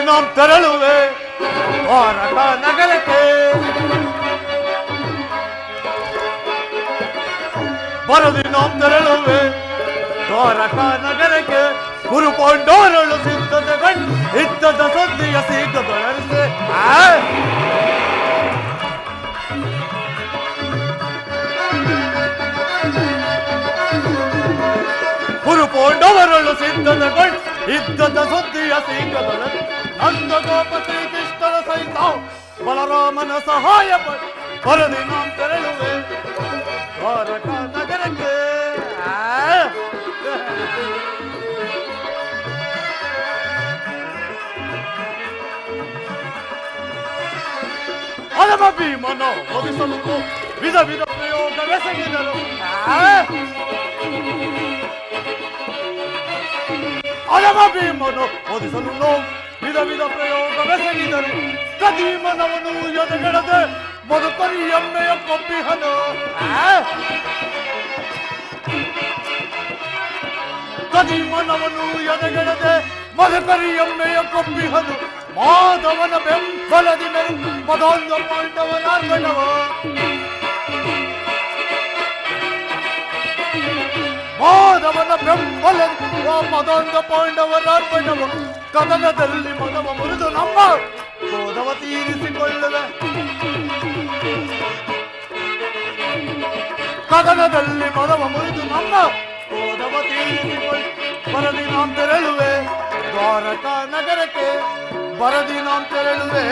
ನಾಂ ತೆರಳುವೆ ದ್ವಾರಕ ನಗರಕ್ಕೆ. ಬರದಿ ನಾಂ ತೆರಳುವೆ ದ್ವಾರಕ ನಗರಕ್ಕೆ. ಗುರು ಪಾಂಡವರಳು ಸಿದ್ಧತೆಗಳು ಇದ್ದದ ಸುದ್ದಿಯ ಸಿದ್ಧದೊಳರಿಸೆ. ಗುರು ಪಾಂಡವರಳು ಸಿದ್ಧತೆಗಳು ಇದ್ದದ ಸುದ್ದಿಯ ಸಿದ್ಧದೊಳರಿಸೆ. ನಂದ ಗೋಪ ಶ್ರೀಕೃಷ್ಣರ ಸಹಿತ ಬಲರಾಮನ ಸಹಾಯ ಬರದಿ ನಾಂ ತೆರಳುವೆ ದ್ವಾರಕ ನಗರಕ್ಕೆ. ಅಲಮ ಭೀಮನ ಒದಿಸಲು ವಿಧ ವಿಧ ಪ್ರಯೋಗವೆಸಗಿದರು. ಅಲಮ ಭೀಮನು ಒದಿಸಲು ವಿಧ ವಿಧ ಪ್ರಯೋಗವೆಸಗಿದರು. ಕದೀಮನವನು ಎದೆಗೆಡದೆ ಮಧುಕರಿ ಎಮ್ಮೆಯ ಕೊಬ್ಬಿಹನು. ಕದೀಮನವನು ಎದೆಗೆಡದೆ ಮಧುಕರಿ ಎಮ್ಮೆಯ ಕೊಬ್ಬಿಹನು. ಮಾಧವನ ಬೆಂಬಲದಿ ಮೆರು ಮದೊಂದ ಪಾಂಡವನಾರ್ಗಣವ. ಮಾಧವನ ಬೆಂಬಲದಿ ಮದೊಂದ ಪಾಂಡವನಾರ್ಗಣವ. ಕದನದಲ್ಲಿ ಮದವ ಮುರಿದು ನಮ್ಮ ಕ್ರೋಧವ ತೀರಿಸಿಕೊಳ್ಳುವೆ. ಕದನದಲ್ಲಿ ಮದವ ಮುರಿದು ನಮ್ಮ ಕ್ರೋಧವ ತೀರಿಸಿಕೊಳ್ಳು. ಬರದಿ ನಾಂ ತೆರಳುವೆ ದ್ವಾರಕ ನಗರಕ್ಕೆ. ಬರದಿ ನಾಂ ತೆರಳುವೆ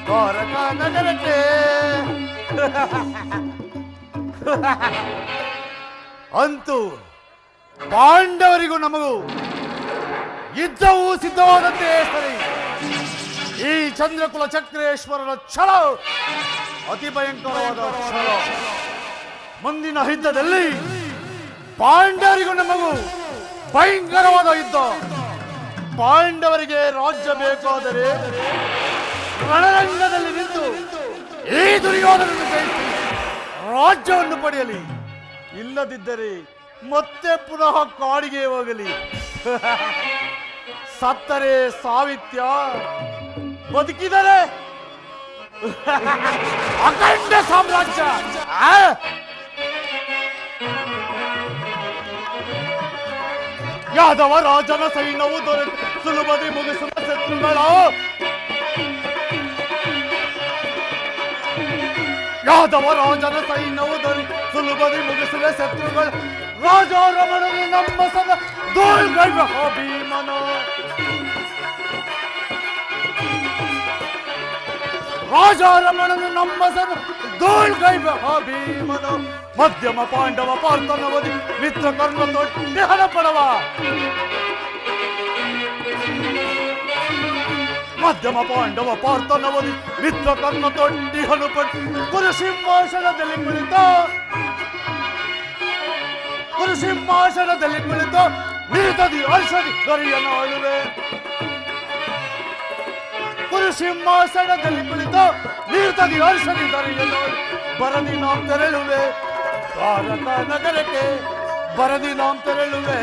ದ್ವಾರಕ ನಗರಕ್ಕೆ. ಅಂತೂ ಪಾಂಡವರಿಗೂ ನಮಗೂ ಯುದ್ಧವೂ ಸಿದ್ಧವಾದಂತೆ ಸರಿ. ಈ ಚಂದ್ರಕುಲ ಚಕ್ರೇಶ್ವರನ ಛಲ ಅತಿ ಭಯಂಕರವಾದ ಛಲ. ಮುಂದಿನ ಯುದ್ಧದಲ್ಲಿ ಪಾಂಡವರಿಗೂ ನಮಗೂ ಭಯಂಕರವಾದ ಯುದ್ಧ. ಪಾಂಡವರಿಗೆ ರಾಜ್ಯ ಬೇಕಾದರೆ ರಣರಂಗದಲ್ಲಿ ನಿಂತು ಈ ದುರ್ಯೋಧನನ್ನು ಜಯಿಸಿ ರಾಜ್ಯವನ್ನು ಪಡೆಯಲಿ. ಇಲ್ಲದಿದ್ದರೆ ಮತ್ತೆ ಪುನಃ ಕಾಡಿಗೆ ಹೋಗಲಿ. ಸತ್ತರೆ ಸಾವಿತ್ಯ, ಬದುಕಿದರೆ ಅಖಂಡ ಸಾಮ್ರಾಜ್ಯ. ಯಾದವ ರಾಜನ ಸೈನ್ಯವು ದೊರೆತು ಸುಲಭದಿ ಮುಗಿಸುವ ಶತ್ರುಗಳ. ಯಾದವ ರಾಜನ ಸೈನ್ಯವು ದೊರೆತು ಸುಲಭದಿ ಮುಗಿಸುವ ಶತ್ರುಗಳ. ರಾಜಾರಮಣನು ನಮ್ಮ ಸದ ದೋಲ್ಗೈವ ಭೀಮನ. ರಾಜಾರಮಣನು ನಮ್ಮ ಸದ ದೋಲ್ಗೈವ ಭೀಮನ. ಮಧ್ಯಮ ಪಾಂಡವ ಪಾರ್ಥನವದಿ ಮಿತ್ರ ಕರ್ಣ ತೊಟ್ಟಿ ಹಣ ಪಡವ. ಮಧ್ಯಮ ಪಾಂಡವ ಪಾರ್ಥನವದಿ ಮಿತ್ರ ಕರ್ಣ ತೊಟ್ಟಿ ಹಣ ಪಟ್ಟು ಕುರು ಸಿಂಹಾಸನದಲ್ಲಿ ಕುಳಿತ. ಕುರು ಸಿಂಹಾಸನದಲ್ಲಿ ಕುಳಿತ ನಿರುತದಿ ಹರ್ಷದಿ ದೊರೆಯನಾಳುವೆ. ಕುರು ಸಿಂಹಾಸನದಲ್ಲಿ ಕುಳಿತ ನಿರುತದಿ ಹರ್ಷದಿ ದೊರೆಯನಾಳು. ಬರದಿ ನಾಂ ತೆರಳುವೆ ದ್ವಾರಕ ನಗರಕ್ಕೆ. ಬರದಿ ನಾಂ ತೆರಳುವೆ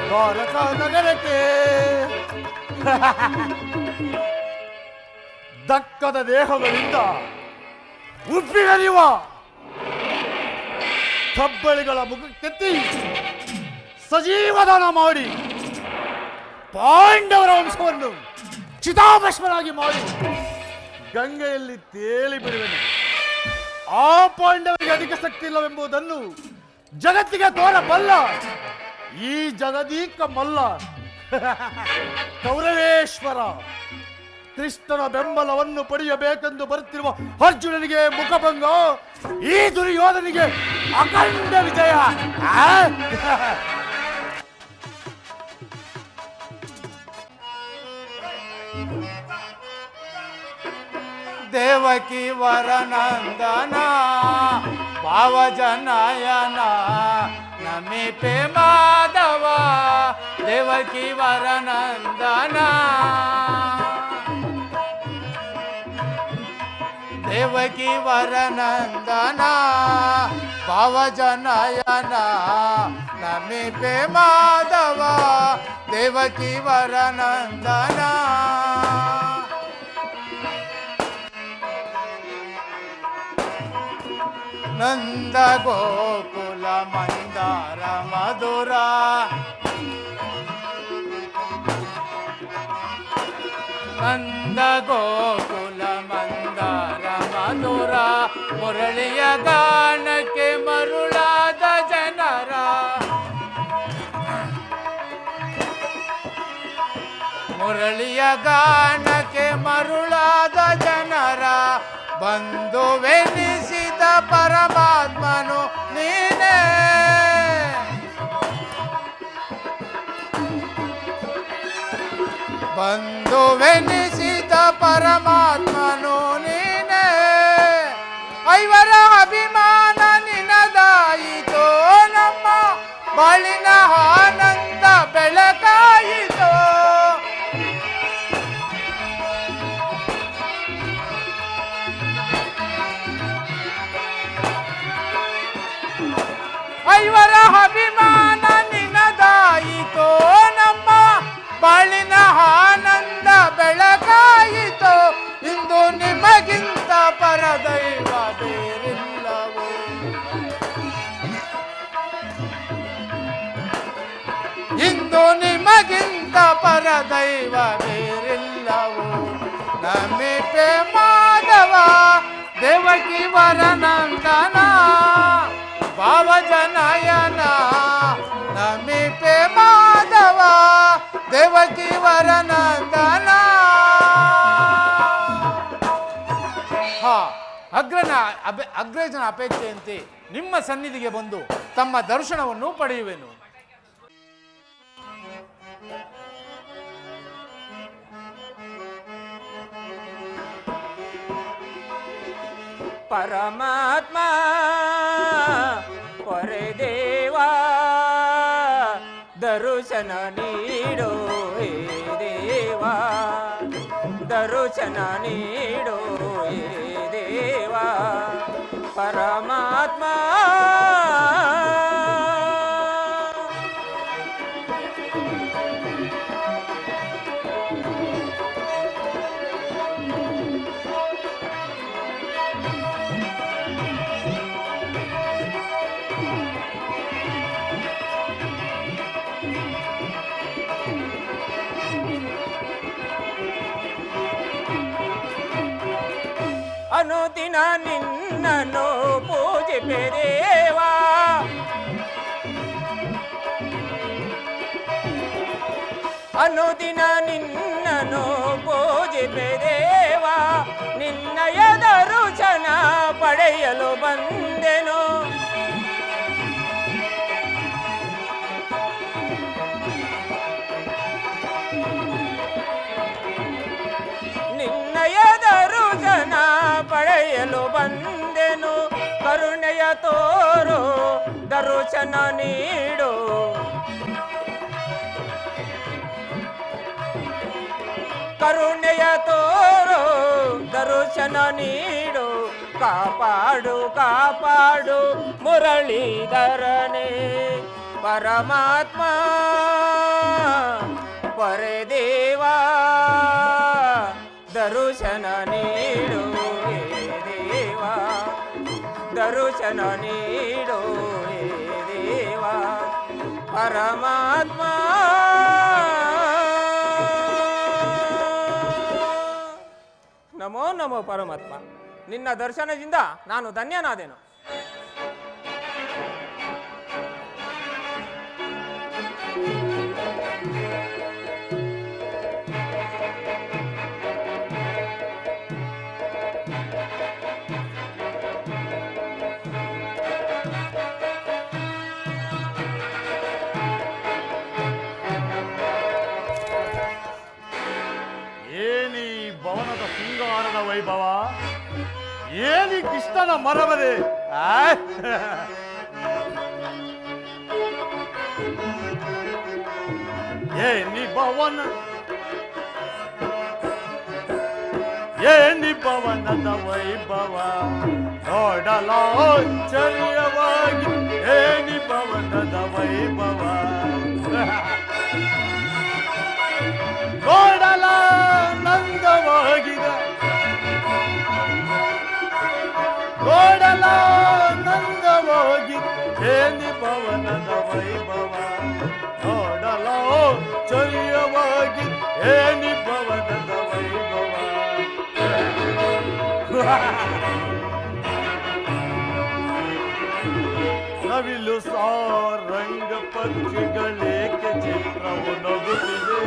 ದ್ವಾರಕ ನಗರಕ್ಕೆ. ದಕ್ಕದ ದೇಹಗಳಿಂದ ಉಬ್ಬಿ ಹರಿಯುವ ಕಬ್ಬಳಿಗಳ ಮುಖಕ್ಕೆತ್ತಿ ಸಜೀವದಾನ ಮಾಡಿ ಪಾಂಡವರ ವಂಶವನ್ನು ಚಿತಾಭಸ್ಮನಾಗಿ ಮಾಡಿ ಗಂಗೆಯಲ್ಲಿ ತೇಲಿ ಬಿಡುವೆನು. ಆ ಪಾಂಡವರಿಗೆ ಅಧಿಕ ಶಕ್ತಿ ಇಲ್ಲವೆಂಬುದನ್ನು ಜಗತ್ತಿಗೆ ತೋರಬಲ್ಲ ಈ ಜಗದೀಕ ಮಲ್ಲ ಕೌರವೇಶ್ವರ. ಕೃಷ್ಣನ ಬೆಂಬಲವನ್ನು ಪಡೆಯಬೇಕೆಂದು ಬರುತ್ತಿರುವ ಅರ್ಜುನನಿಗೆ ಮುಖಭಂಗ, ಈ ದುರ್ಯೋಧನಿಗೆ ಅಖಂಡ ವಿಜಯ. ದೇವಕಿ ವರನಂದನ ಭಾವಜನಯನ ನಮಿಪೆ ಮಾಧವ. ದೇವಕಿ ವರನಂದನ ದೇವಕಿ ವರನಂದನ ಭಾವಜನಯನ ನಮಿಪೆ ಮಾಧವ ದೇವಕಿ ವರನಂದನ ನಂದ ಗೋಕುಲ ಮಂದಾರ ಮಧುರ ನಂದ ಗೋಕುಲ ಮಂದಾರ ಮಧುರ ಮುರಳಿಯ ಗಾನಕ್ಕೆ ಮರುಳಾದ ಜನರ ಮುರಳಿಯ ಗಾನಕ್ಕೆ ಮರುಳಾದ ಜನರ ಬಂಧುವೆನಿಸಿದ ಪರಮಾತ್ಮನು ನೀನೇ ಬಂಧುವೆನಿಸಿದ ಪರಮಾತ್ಮನು ನೀನೇ ಐವರ ಅಭಿಮಾನ ನಿನದಾಯಿತೋ ನಮ್ಮ ಬಾಳಿನ ಆನಂದ ಬೆಳಕಾಯಿತೋ ಐವರ ಅಭಿಮಾನ ನಿನದಾಯಿತೋ ನಮ್ಮ ಬಾಳಿನ ಆನಂದ ಬೆಳಕಾಯಿತೋ ಇಂದು ನಿಮಗಿಂತ ಪರದೈವ ಬೇರಿಲ್ಲವೋ ಇಂದು ನಿಮಗಿಂತ ಪರದೈವ ಬೇರಿಲ್ಲವೋ ನಮಿಪೆ ಮಾಧವ ದೇವಕಿ ವರನಂದನ ಭಾವಜನಯನ ನಮಿಪೆ ಮಾಧವ ದೇವಕಿ ವರನಂದನ ಅಗ್ರಜನ ಅಪೇಕ್ಷೆಯಂತೆ ನಿಮ್ಮ ಸನ್ನಿಧಿಗೆ ಬಂದು ತಮ್ಮ ದರ್ಶನವನ್ನು ಪಡೆಯುವೆನು. ಪರಮಾತ್ಮ ಪೊರೆ ದೇವಾ ದರ್ಶನ ನೀಡೋ ಹೇ ದೇವಾ ದರ್ಶನ ನೀಡೋ ಹೇ ದೇವಾ ಪರಮಾತ್ಮ ಅನುದಿನ ನಿನ್ನನ್ನು ಪೂಜಿಪೆ ದೇವಾ ಅನುದಿನ ನಿನ್ನನ್ನು ಪೂಜಿಪೆ ದೇವಾ ನಿನ್ನಯ ದರ್ಶನ ಪಡೆಯಲು ಬಂದೆನು ನಿನ್ನಯ ದರ್ಶನ ಪಡೆಯಲು ಬಂದೆನು ಕರುಣೆಯ ತೋರು ದರ್ಶನ ನೀಡು ಕರುಣೆಯ ತೋರು ದರ್ಶನ ನೀಡು ಕಾಪಾಡು ಕಾಪಾಡು ಮುರಳೀಧರನೇ ಪರಮಾತ್ಮ ಪೊರೆ ದೇವಾ ದರ್ಶನ ನೀಡು ಹೇ ದೇವಾ ದರ್ಶನ ನೀಡು ಹೇ ದೇವಾ ಪರಮಾತ್ಮ ನಮೋ ನಮೋ ಪರಮಾತ್ಮ ನಿನ್ನ ದರ್ಶನದಿಂದ ನಾನು ಧನ್ಯನಾದೆನು. ಏನಿ ಭವನದ ಸಿಂಗಾರದ ವೈಭವ ಏನಿ ಕೃಷ್ಣನ ಮರವರೆ ಏನಿ ಭವನ ಏನಿ ಭವನದ ವೈಭವ ನೋಡಲಾಶ್ಚರ್ಯವಾಗಿ ಏನಿ ಪವನದ ವೈಭವ ನೋಡಲಾನಂದವಾಗಿದೆ ನೋಡಲಾನಂದವಾಗಿ ಏನಿ ಪವನದ ವೈಭವ ನೋಡಲಾಶ್ಚರ್ಯವಾಗಿ ಏನಿ ಪವನದ ವೈಭವ ನವಿಲು ಸಾರಂಗ ಪಕ್ಷಿಗಳೇಕೆ ಚಿತ್ರವು ನಗುತ್ತಿದೆ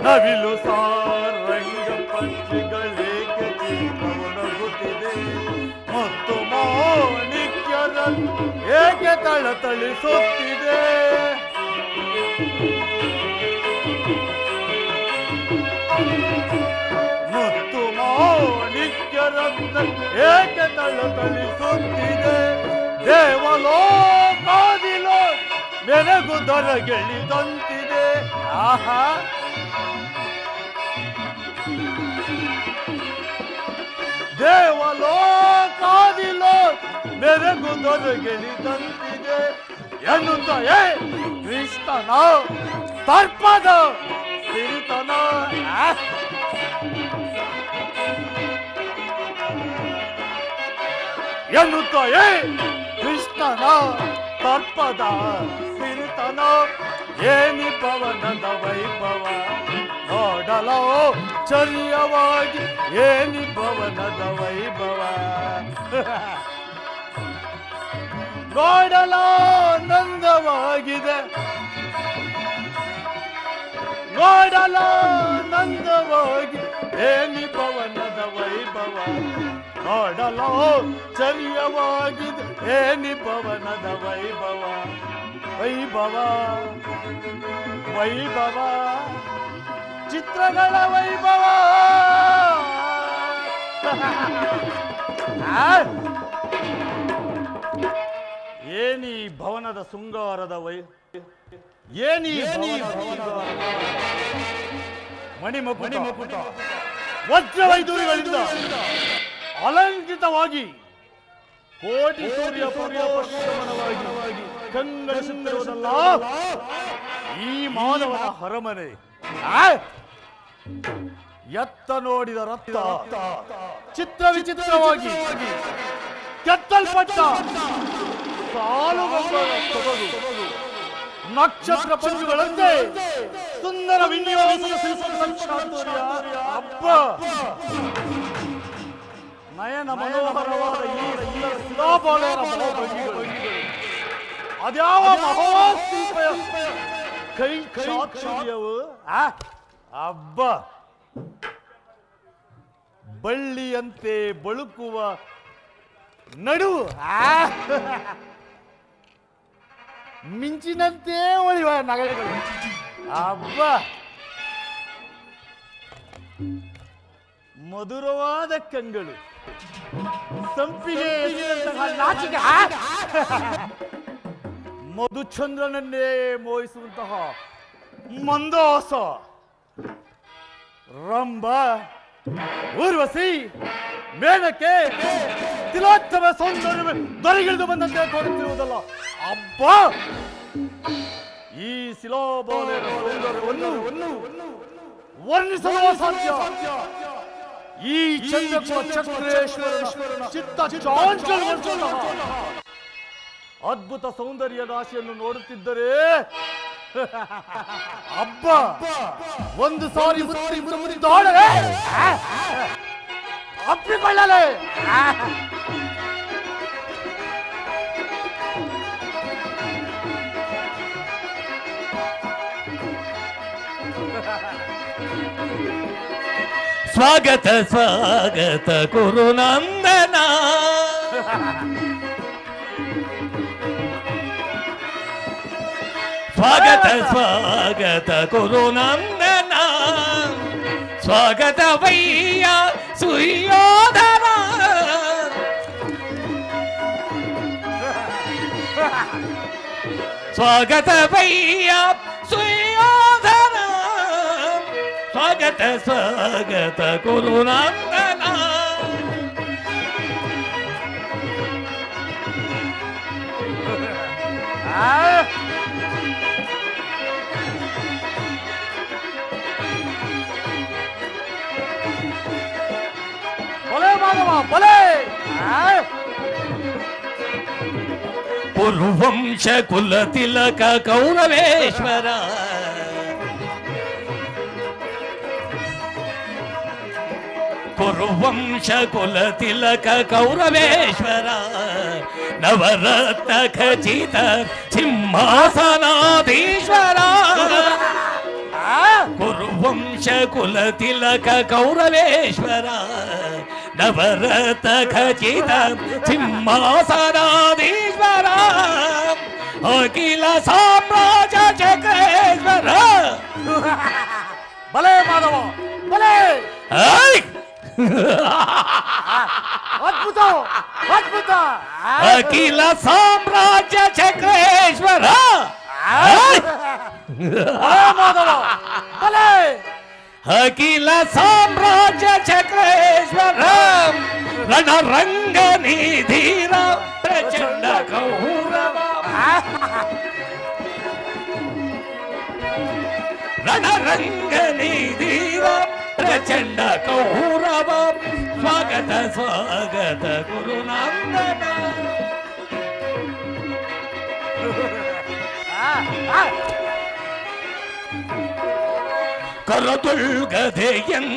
ನವಿಲು ಸಾರಂಗ ಪಕ್ಷಿಗಳೇಕೆ ಚಿತ್ರವು ನಗುತ್ತಿದೆ ಮತ್ತು ಮಾಣಿಕ್ಯರ ಏಕೆ ತಳತಳಿಸುತ್ತಿದೆ ಮತ್ತು ಮಾಣಿಕ್ಯರತ್ನ ಏಕೆ ತಳತಳಿಸುತ್ತಿದೆ ದೇವಲೋಕಾದಿಲೋ ಮೆರಗು ದೊರಗೆಳಿದಂತಿದೆ ಆಹಾ ದೇವಲೋಕಾದಿಲೋ ಮೆರಗು ದೊರಗೆಳಿದಂತಿದೆ ಎನ್ನುತ್ತ ಕೃಷ್ಣನ ತರ್ಪದ ಸಿರಿತನ ಎನ್ನುತ್ತ ಕೃಷ್ಣನ ತರ್ಪದ ಸಿರಿತನ ಏನಿ ಪವನದ ವೈಭವ ನೋಡಲೋ ಚರ್ಯವಾಗಿ ಏನಿ ಪವನದ ವೈಭವ ನೋಡಲಾನಂದವಾಗಿದೆ ನೋಡಲಾನಂದವಾಗಿ ಏನಿ ಪವನದ ವೈಭವ ನೋಡಲೋ ಚರ್ಯವಾಗಿದೆ ಏನಿ ಪವನದ ವೈಭವ ವೈಭವ ವೈಭವ ಚಿತ್ರಗಳ ವೈಭವ ಏನಿ ಭವನದ ಶೃಂಗಾರದ ಏನಿ ಮಣಿಮಕುಟ ವಜ್ರವೈದೂರಿಗಳಿಂದ ಅಲಂಕೃತವಾಗಿ ಕೋಟಿ ಸೂರ್ಯ ಪ್ರಕಾಶಮಾನವಾಗಿ ಕಂಗಳಿಸುತ್ತಿರುವುದಲ್ಲ ಈ ಮಾನವನ ಹರಮನೆ ಎತ್ತ ನೋಡಿದ ರಕ್ತ ಚಿತ್ರ ವಿಚಿತ್ರವಾಗಿ ಕೆತ್ತಲ್ಪಟ್ಟ ಸಾಲುಗೊಂಬರ ಸೊಬಗು ನಕ್ಷತ್ರ ಪಂಜುಗಳಂತೆ ಸುಂದರ ವಿನ್ಯಾಸದ ಶಿಲ್ಪಚಾತುರ್ಯ ಅಬ್ಬ ನಯನ ಮನೋಹರವಾದ ಈ ಶಿಲಾಪಾಲರ ಮಹೋಭಂಗಿಗಳು ಅದ್ಯಾವ ಮಹೋಶಿಲ್ಪ ಕೈ ಚಾತುರ್ಯವು ಅಬ್ಬ ಬಳ್ಳಿಯಂತೆ ಬಳುಕುವ ನಡು ಮಿಂಚಿನಂತೆ ಒಳಿವ ನಗರಗಳು ಅಬ್ಬ ಮಧುರವಾದ ಕಂಗಳು ಸಂಪಿಗೆ ನಾಚಿಕೆ ಮಧುಚಂದ್ರನನ್ನೇ ಮೋಹಿಸುವಂತಹ ಮಂದಹಾಸ ರಂಭ ಊರ್ವಶಿ ಮೇನಕೆ ತಿಲೋತ್ತಮ ಸೌಂದರ್ಯ ದೊರೆಗಿಳಿದು ಬಂದಂತೆ ತೋರುತ್ತಿರುವುದಲ್ಲ ಅಬ್ಬ ಈ ಶಿಲಾಬಾಲೆಯ ಸೌಂದರ್ಯವನ್ನು ವರ್ಣಿಸಲು ಅಸಾಧ್ಯ ಈ ಚಕ್ರೇಶ್ವರನ ಚಿತ್ತ ಚಾಂಚಲ್ಯವಂತಹ ಅದ್ಭುತ ಸೌಂದರ್ಯ ರಾಶಿಯನ್ನು ನೋಡುತ್ತಿದ್ದರೆ ಅಬ್ಬ ಒಂದು ಸಾರಿ ಮುತ್ತಿದ್ದಾಡಲೇ ಅಪ್ಪಿಕೊಳ್ಳಲೇ ಸ್ವಾಗತ ಸ್ವಾಗತ ಕುರುನಂದನ ಸ್ವಾಗತ ಸ್ವಾಗತ ಕುರುನಂದನ ಸ್ವಾಗತ ವಯ್ಯ ಸುಯೋಧನ ಸ್ವಾಗತ ವಯ್ಯ ಸುಯೋಧನ ಸ್ವಾಗತ ಸ್ವಾಗತ ಕುರುನಂದನ ಬಲೆ ಮಾಧವ ಬಲೆ. ಕುರುವಂಶ ಕುಲ ತಿಲಕ ಕೌರವೇಶ್ವರ ಕುರುವಂಶ ಕುಲ ತಿಲಕ ಕೌರವೇಶ್ವರ ನವರತ್ನ ಖಚಿತ ಸಿಂಹಾಸನಾಧೀಶ್ವರ ಕುರುವಂಶ ಕುಲ ತಿಲಕ ಕೌರವೇಶ್ವರ ನವರತ್ನ ಖಚಿತ ಸಿಂಹಾಸನಾಧೀಶ್ವರ ಅಖಿಲ ಸಾಮ್ರಾಜ್ಯ ಚಕ್ರೇಶ್ವರ. ಬಲೆ ಮಾಧವ ಬಲೆ. ಅದ್ಭುತ ಅದ್ಭುತ. ಅಖಿಲ ಸಾಮ್ರಾಜ್ಯ ಚಕ್ರೇಶ್ವರ. ಮಾಧವ ಬಲೆ. ಅಖಿಲ ಸಾಮ್ರಾಜ್ಯ ಚಕ್ರೇಶ್ವರ ರಣರಂಗ ನಿಧೀರ ಪ್ರಚಂಡ ಕೌರವ ರಣರಂಗ ನಿಧೀರ ಪ್ರಚಂಡ ಕೌರವ ಸ್ವಾಗತ ಸ್ವಾಗತ ಗುರುನಂದನ. ಕರದುಳ್ಗದೆಯನ್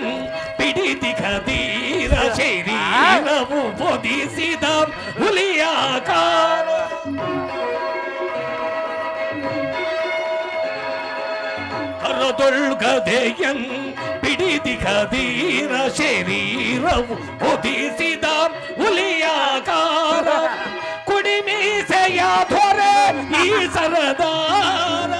ಪಿಡಿದಿ ಖದೀರ ಶರೀರವು ಪೊದಿಸಿದ ಹುಲಿಯಾಕಾರ ಕರದುಳ್ಗದೆಯನ್ ಪಿಡಿದಿ ಖದೀರ ಶರೀರವು ಪೊದಿಸಿದ ಹುಲಿಯಾಕಾರ ಕುಡಿಮೀಸೆಯ ಧೊರೆ ಈ ಸರದಾರ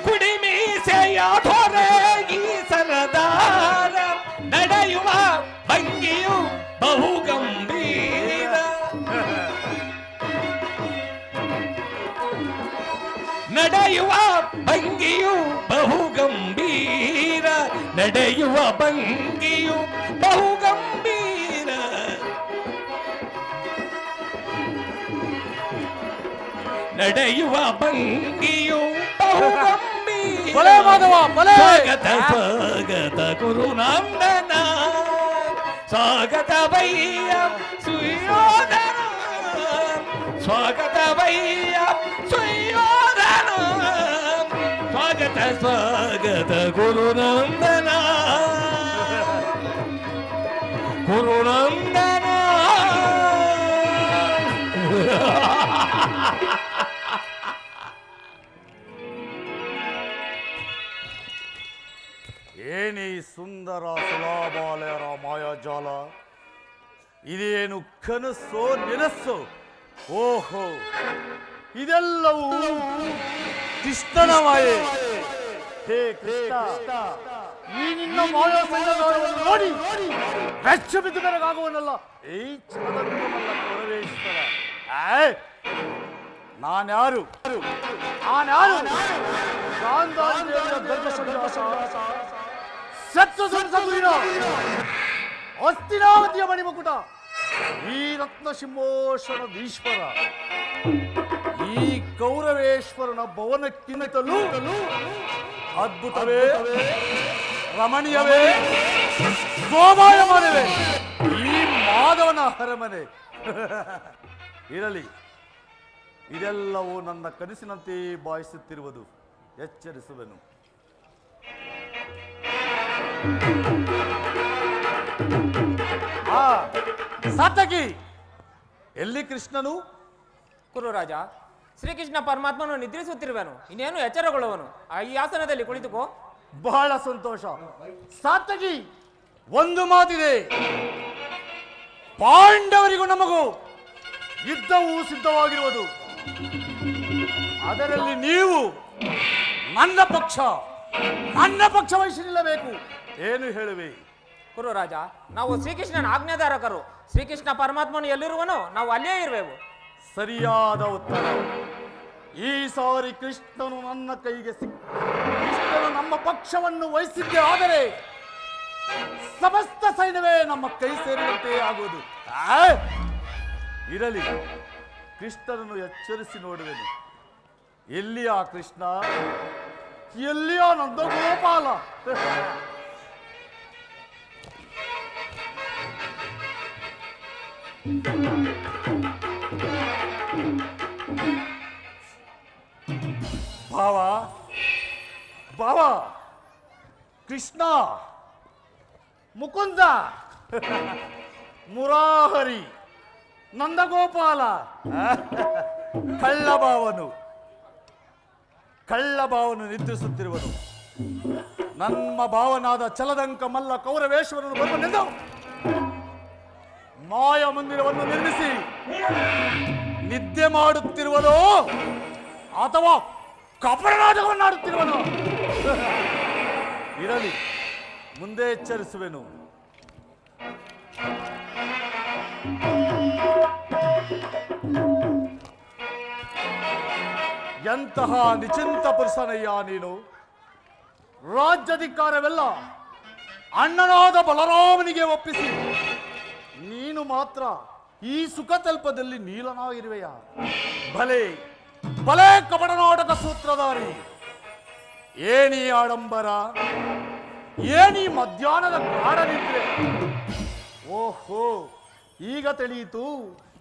ಕುಡಿಮೀಸೆಯ ಧೊರೆ ಈ ಸರದಾರ ನಡೆಯುವ ಭಂಗಿಯು ಬಹು ಗಂಭೀರ ನಡೆಯುವ ಭಂಗಿಯು ಬಹು ಗಂಭೀರ ನಡೆಯುವ ಭಂಗಿಯು ಬಹು ಗಂಭೀರ ನಡೆಯುವ ಭಂಗಿಯು ಬಹು ಗಂಭೀರ. ಬಲೆ ಮಾಧವ ಬಲೆ. ಸ್ವಾಗತ ಸ್ವಾಗತ ಗುರುನಂದನ ಸ್ವಾಗತ ವೈಯ ಸುಯೋಧನ ಸ್ವಾಗತ ವೈಯ ಸುಯೋಧನ ಸ್ವಾಗತ ಸ್ವಾಗತ ಗುರುನಂದನ ಗುರುನಂದನ. ಏನಿ ಸುಂದರ ಸುಲಾಬಾಲಯರ ಮಾಯಾಜಾಲ, ಇದೇನು ಕನಸೋ ನೆನಸು? ಓಹೋ, ಇದೆಲ್ಲವೂ ಕೃಷ್ಣನ ಮಾಯೆ. ಹೇ ಕೃಷ್ಣ, ಈ ನಿನ್ನ ಮಾಯಾ ಸಂಗವನ್ನು ನೋಡಿ ಬೆಚ್ಚ ಬಿದ್ದು ನನಗಾಗುವನಲ್ಲ ಈ ಚಂದ್ರಮಲ್ಲ ಪರಮೇಶ್ವರ. ನಾನ್ಯಾರು? ಹಸ್ತಿನಾವತಿಯ ಮಣಿಮಕುಟ, ಈ ರತ್ನ ಸಿಂಹಾಸನದೀಶ್ವರ, ಈ ಕೌರವೇಶ್ವರನ ಭವನಕ್ಕಿಂತಲೂ ಅದ್ಭುತವೇ, ರಮಣೀಯವೇ, ಶೋಭಾಯಮಾನವೇ ಈ ಮಾಧವನ ಅರಮನೆ. ಇರಲಿ, ಇದೆಲ್ಲವೂ ನನ್ನ ಕನಸಿನಂತೆ ಭಾವಿಸುತ್ತಿರುವುದು. ಎಚ್ಚರಿಸುವೆನು. ಸಾತಕಿ, ಎಲ್ಲಿ ಕೃಷ್ಣನು? ಕುರುರಾಜ, ಶ್ರೀಕೃಷ್ಣ ಪರಮಾತ್ಮನು ನಿದ್ರಿಸುತ್ತಿರುವನು, ಇನ್ನೇನು ಎಚ್ಚರಗೊಳ್ಳುವನು. ಈ ಆಸನದಲ್ಲಿ ಕುಳಿತುಕೋ. ಬಹಳ ಸಂತೋಷ. ಸಾತಕಿ, ಒಂದು ಮಾತಿದೆ. ಪಾಂಡವರಿಗೂ ನಮಗೂ ಯುದ್ಧವು ಸಿದ್ಧವಾಗಿರುವುದು. ಅದರಲ್ಲಿ ನೀವು ನನ್ನ ಪಕ್ಷ ವಹಿಸಿ ನಿಲ್ಲಬೇಕು. ಏನು ಹೇಳುವೆ? ಕುರುರಾಜ, ನಾವು ಶ್ರೀಕೃಷ್ಣನ ಆಜ್ಞಾಧಾರಕರು. ಶ್ರೀಕೃಷ್ಣ ಪರಮಾತ್ಮನು ಎಲ್ಲಿರುವನೋ ನಾವು ಅಲ್ಲೇ ಇರುವೆವು. ಸರಿಯಾದ ಉತ್ತರ. ಈ ಸಾರಿ ಕೃಷ್ಣನು ನನ್ನ ಕೈಗೆ ಕೃಷ್ಣನು ನಮ್ಮ ಪಕ್ಷವನ್ನು ವಹಿಸಿದ್ದೇ ಆದರೆ ಸಮಸ್ತ ಸೈನ್ಯವೇ ನಮ್ಮ ಕೈ ಸೇರಿದಂತೆ ಆಗುವುದು. ಇರಲಿ, ಕೃಷ್ಣನನ್ನು ಎಚ್ಚರಿಸಿ ನೋಡುವೆನು. ಎಲ್ಲಿಯ ಕೃಷ್ಣ, ಎಲ್ಲಿಯ ನಂದ ಗೋಪಾಲ? ಭಾವ, ಭಾವ, ಕೃಷ್ಣ, ಮುಕುಂದ, ಮುರಾಹರಿ, ನಂದಗೋಪಾಲ, ಕಳ್ಳಭಾವನು ನಿದ್ರಿಸುತ್ತಿರುವನು. ನಮ್ಮ ಭಾವನಾದ ಚಲದಂಕ ಮಲ್ಲ ಕೌರವೇಶ್ವರನು ಬರುವನೆಂದು ಮಾಯ ಮಂದಿರವನ್ನು ನಿರ್ಮಿಸಿ ನಿದ್ದೆ ಮಾಡುತ್ತಿರುವನೋ ಅಥವಾ ಕಪಟ ನಾಟಕವನ್ನಾಡುತ್ತಿರುವನು? ಇರಲಿ, ಮುಂದೆ ಎಚ್ಚರಿಸುವೆನು. ಎಂತಹ ನಿಚಿಂತ ಪುರುಷನಯ್ಯ ನೀನು! ರಾಜ್ಯಾಧಿಕಾರವೆಲ್ಲ ಅಣ್ಣನಾದ ಬಲರಾಮನಿಗೆ ಒಪ್ಪಿಸಿ ನೀನು ಮಾತ್ರ ಈ ಸುಖ ತಲ್ಪದಲ್ಲಿ ನೀಲನಾಗಿರುವೆಯ? ಭಲೆ ಭಲೆ ಕಪಟ ನಾಟಕ ಸೂತ್ರಧಾರಿ! ಏನೀ ಆಡಂಬರ, ಏನೀ ಮಧ್ಯಾಹ್ನದ ಕಾಡನಿದ್ರೆ? ಓಹೋ, ಈಗ ತಿಳಿಯಿತು.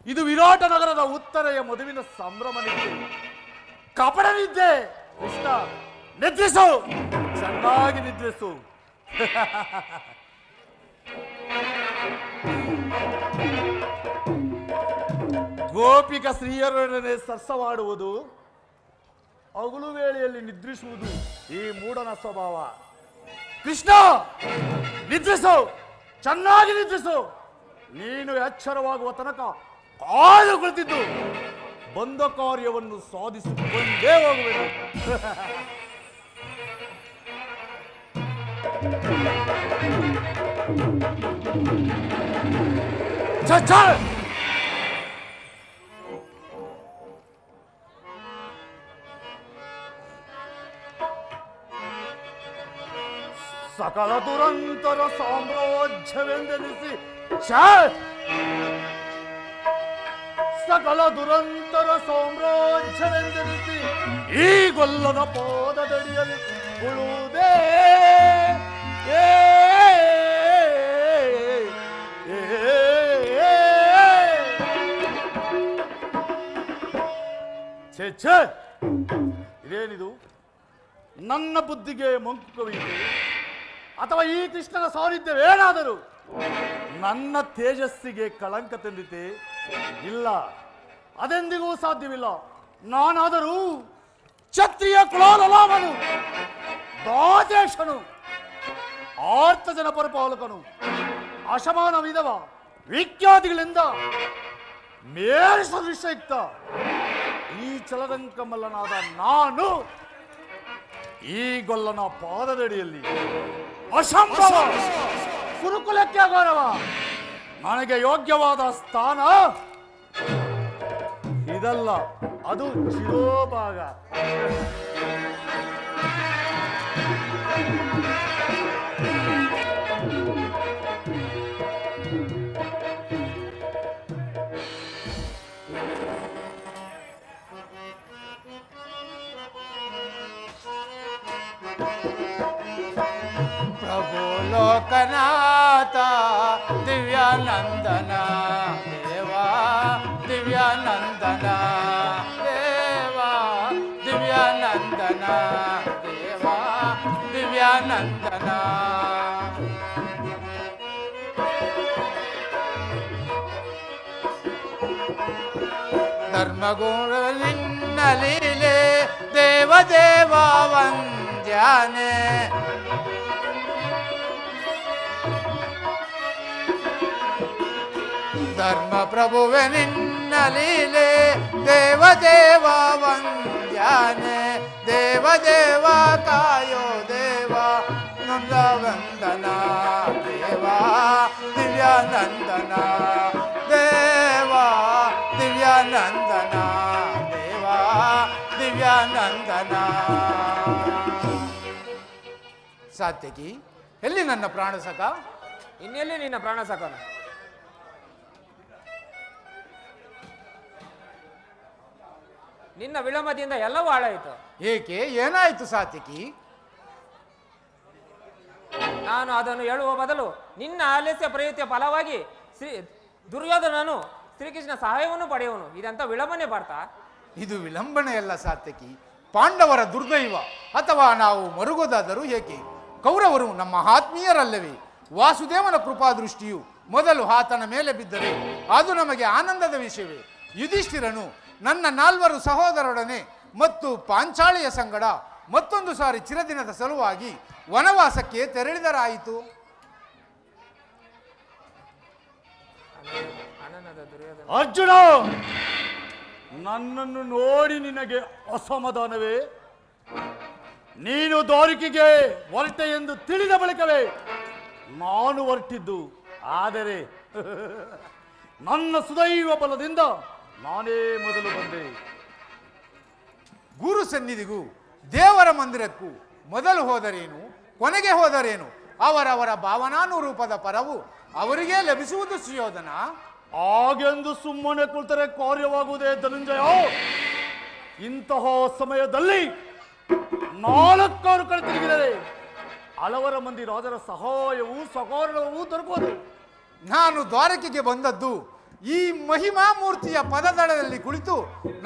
ಇದು ವಿರಾಟ ನಗರದ ಉತ್ತರೆಯ ಮದುವಿನ ಸಂಭ್ರಮ ನಿದ್ದೆ, ಕಪಟ ನಿದ್ದೆ. ಕೃಷ್ಣ, ನಿದ್ರಿಸು, ಚೆನ್ನಾಗಿ ನಿದ್ರಿಸು. ಗೋಪಿಕ ಸ್ತ್ರೀಯರೊಡನೆ ಸರ್ಸವಾಡುವುದು, ಹಗಲು ವೇಳೆಯಲ್ಲಿ ನಿದ್ರಿಸುವುದು ಈ ಮೂಢನ ಸ್ವಭಾವ. ಕೃಷ್ಣ, ನಿದ್ರಿಸು, ಚೆನ್ನಾಗಿ ನಿದ್ರಿಸು. ನೀನು ಎಚ್ಚರವಾಗುವ ತನಕ ಕಾದು ಕುಳಿತಿದ್ದು ಬಂದ ಕಾರ್ಯವನ್ನು ಸಾಧಿಸಿಕೊಂಡೇ ಹೋಗುವೆನು. ಸಕಲ ದುರಂತರ ಸಾಮ್ರಾಜ್ಯವೆಂದೆನಿಸಿ ಸಕಲ ದುರಂತರ ಸಾಮ್ರಾಜ್ಯವೆಂದೆನಿಸಿ ಈ ಗೊಲ್ಲನ ಪಾದದಡಿಯಲ್ಲಿ ಉಳುವುದೇ. ಛೇ, ಇದೇನಿದು? ನನ್ನ ಬುದ್ಧಿಗೆ ಮಂಕು ಕವಿಯಿತು ಅಥವಾ ಈ ಕೃಷ್ಣನ ಸಾನ್ನಿಧ್ಯವೇನಾದರೂ ನನ್ನ ತೇಜಸ್ಸಿಗೆ ಕಳಂಕ ತಂದಿತೆ? ಇಲ್ಲ, ಅದೆಂದಿಗೂ ಸಾಧ್ಯವಿಲ್ಲ. ನಾನಾದರೂ ಕ್ಷತ್ರಿಯ ಕುಲಾಲಲಾಮನು, ದಾದೇಶನು, ಆರ್ತ ಜನ ಪರಿಪಾಲಕನು, ಅಸಮಾನ ವಿಧವ ವಿಖ್ಯಾತಿಗಳಿಂದ ಮೇರೆ ಸದೃಶಯುಕ್ತ ಈ ಚಲದಂಕಮಲ್ಲನಾದ ನಾನು ಈ ಗೊಲ್ಲನ ಪಾದದಡಿಯಲ್ಲಿ ಅಸಂಭವ ಕುರುಕುಲಕ್ಕೆ ಗೌರವ. ನನಗೆ ಯೋಗ್ಯವಾದ ಸ್ಥಾನ ಇದಲ್ಲ, ಅದು ಶಿರೋಭಾಗ. ಪ್ರಭು ಲೋಕನಾಥ ದಿವ್ಯಾನಂದನ ದೇವಾ, ದಿವ್ಯಾನಂದನ ದೇವಾ, ದಿವ್ಯಾನಂದನ ದೇವಾ, ದಿವ್ಯಾನಂದನ. ಧರ್ಮಗುಣ ನಿನ್ನ ಲೀಲೆ ದೇವದೇವ ವಂದ್ಯಾನೆ. ಧರ್ಮ ಪ್ರಭುವೆ ನಿನ್ನ ಲೀಲೆ ದೇವದೇವ ವಂದ್ಯಾನೆ. ದೇವದೇವ ಕಾಯೋ ದೇವ ನಂದ ವಂದನ ದೇವಾ, ದಿವ್ಯಾನಂದನ ದೇವಾ ದಿವ್ಯಾನಂದನ ದೇವಾ ದಿವ್ಯಾನಂದನ. ಸಾತ್ಯಕಿ, ಎಲ್ಲಿ ನನ್ನ ಪ್ರಾಣ ಸಖ? ಇನ್ನೆಲ್ಲಿ ನಿನ್ನ ಪ್ರಾಣ ಸಕನ? ನಿನ್ನ ವಿಳಂಬದಿಂದ ಎಲ್ಲವೂ ಹಾಳಾಯಿತು. ಏಕೆ, ಏನಾಯಿತು ಸಾತ್ಯಕಿ? ನಾನು ಅದನ್ನು ಹೇಳುವ ಬದಲು ನಿನ್ನ ಆಲಸ್ಯ ಪ್ರಯುಕ್ತಿಯ ಫಲವಾಗಿ ದುರ್ಯೋಧನನು ಶ್ರೀಕೃಷ್ಣ ಸಹಾಯವನ್ನು ಪಡೆಯುವನು. ಇದಂತ ವಿಳಂಬನೆ ಬರ್ತಾ? ಇದು ವಿಳಂಬನೆಯಲ್ಲ ಸಾತ್ಯಕಿ, ಪಾಂಡವರ ದುರ್ದೈವ. ಅಥವಾ ನಾವು ಮರುಗೋದಾದರೂ ಏಕೆ? ಕೌರವರು ನಮ್ಮ ಆತ್ಮೀಯರಲ್ಲವೇ? ವಾಸುದೇವನ ಕೃಪಾದೃಷ್ಟಿಯು ಮೊದಲು ಆತನ ಮೇಲೆ ಬಿದ್ದರೆ ಅದು ನಮಗೆ ಆನಂದದ ವಿಷಯವೇ. ಯುಧಿಷ್ಠಿರನು ನನ್ನ 4 ಸಹೋದರರೊಡನೆ ಮತ್ತು ಪಾಂಚಾಳಿಯ ಸಂಗಡ ಮತ್ತೊಂದು ಸಾರಿ ಚಿರದಿನದ ಸಲುವಾಗಿ ವನವಾಸಕ್ಕೆ ತೆರಳಿದರಾಯಿತು. ಅರ್ಜುನ, ನನ್ನನ್ನು ನೋಡಿ ನಿನಗೆ ಅಸಮಾಧಾನವೇ? ನೀನು ದ್ವಾರಕೆಗೆ ಹೊರಟೆ ಎಂದು ತಿಳಿದ ಬಳಿಕವೇ ನಾನು ಹೊರಟಿದ್ದು. ಆದರೆ ನನ್ನ ಸುದೈವ ಬಲದಿಂದ ನಾನೇ ಮೊದಲು ಬಂದೆ. ಗುರು ಸನ್ನಿಧಿಗೂ ದೇವರ ಮಂದಿರಕ್ಕೂ ಮೊದಲು ಹೋದರೇನು, ಕೊನೆಗೆ ಹೋದರೇನು? ಅವರವರ ಭಾವನಾನುರೂಪದ ಪರವು ಅವರಿಗೆ ಲಭಿಸುವುದು ಸುಯೋಧನ. ಹಾಗೆಂದು ಸುಮ್ಮನೆ ಕುಳಿತರೆ ಕಾರ್ಯವಾಗುವುದೇ ಧನಂಜಯ? ಇಂತಹ ಸಮಯದಲ್ಲಿ 4 ಕಡೆ ತಿರುಗಿದರೆ ಹಲವರ ಮಂದಿ ರಾಜರ ಸಹಾಯವೂ ಸಹಕಾರವೂ ದೊರಕುವುದು. ನಾನು ದ್ವಾರಕೆಗೆ ಬಂದದ್ದು ಈ ಮಹಿಮಾ ಮೂರ್ತಿಯ ಪದದಳದಲ್ಲಿ ಕುಳಿತು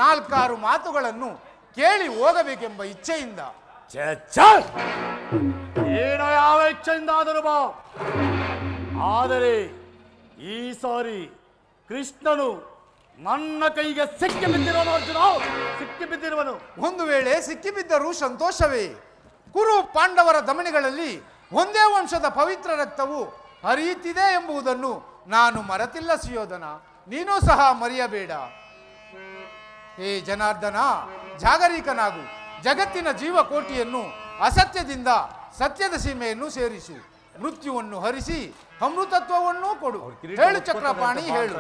4 ಮಾತುಗಳನ್ನು ಕೇಳಿ ಹೋಗಬೇಕೆಂಬ ಇಚ್ಛೆಯಿಂದ. ಏನೋ ಯಾವ ಇಚ್ಛೆಯಿಂದ ಆದರೂ ಬಾ. ಆದರೆ ಈ ಸಾರಿ ಕೃಷ್ಣನು ನನ್ನ ಕೈಗೆ ಸಿಕ್ಕಿ ಬಿದ್ದಿರುವನು. ಅರ್ಜುನ, ಸಿಕ್ಕಿ ಬಿದ್ದಿರುವನು. ಒಂದು ವೇಳೆ ಸಿಕ್ಕಿಬಿದ್ದರೂ ಸಂತೋಷವೇ. ಕುರು ಪಾಂಡವರ ಧಮನಿಗಳಲ್ಲಿ ಒಂದೇ ವಂಶದ ಪವಿತ್ರ ರಕ್ತವು ಹರಿಯುತ್ತಿದೆ ಎಂಬುದನ್ನು ನಾನು ಮರೆತಿಲ್ಲ ಸುಯೋಧನ. ನೀನೂ ಸಹ ಮರೆಯಬೇಡ. ಹೇ ಜನಾರ್ದನ, ಜಾಗರೀಕನಾಗು. ಜಗತ್ತಿನ ಜೀವಕೋಟಿಯನ್ನು ಅಸತ್ಯದಿಂದ ಸತ್ಯದ ಸೀಮೆಯನ್ನು ಸೇರಿಸು. ಮೃತ್ಯುವನ್ನು ಹರಿಸಿ ಅಮೃತತ್ವವನ್ನು ಕೊಡು. ಹೇಳು ಚಕ್ರಪಾಣಿ, ಹೇಳು.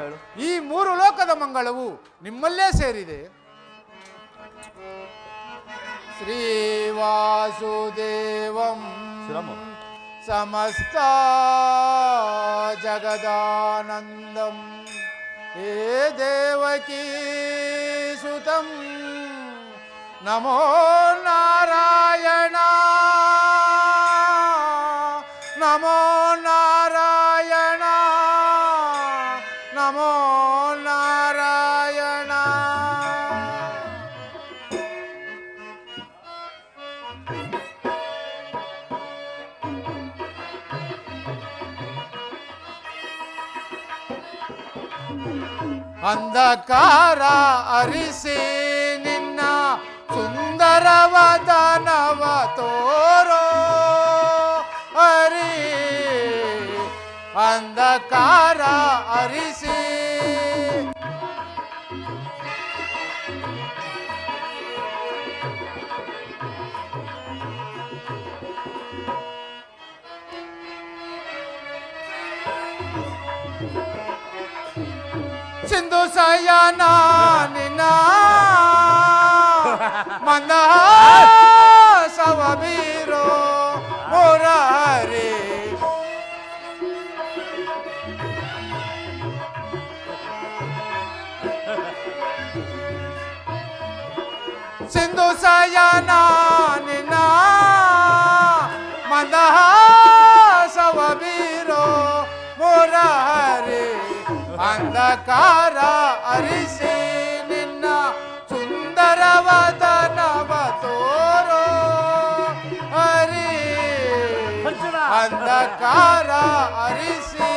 ಈ 3 ಲೋಕದ ಮಂಗಳವು ನಿಮ್ಮಲ್ಲೇ ಸೇರಿದೆ. ಶ್ರೀವಾಸುದೇವಂ ಸಮಸ್ತ ಜಗದಾನಂದಂ ಹೇ ದೇವಕೀ ಸುತಂ ನಮೋ ನಾರಾಯಣ ನಮೋ ನಾರಾಯಣ ನಮೋ ನಾರಾಯಣ. ಅಂಧಕಾರ ಅರಿಸಿ ನಿನ್ನ ಸುಂದರವದನವ ತೋರೋ ಹರಿ. ಅಂಧಕಾರ ಅರಿಸಿ ಸಿಂಧು ಸಯನ ನಿನ್ನ ಮಂದಹಾಸವ ಬೀರೋ ಮುರಾರಿ. ಸಿಂಧು ಸಯನ ನಿನ್ನ ಮಂದಹಾಸವ ಬೀರೋ ಮುರಾರಿ. ಅಂಧಕಾರ ಅರಿಸಿ ನಿನ್ನ ಸುಂದರವದನವ ತೋರೋ ಹರಿ. ಅಂಧಕಾರ ಅರಿಸಿ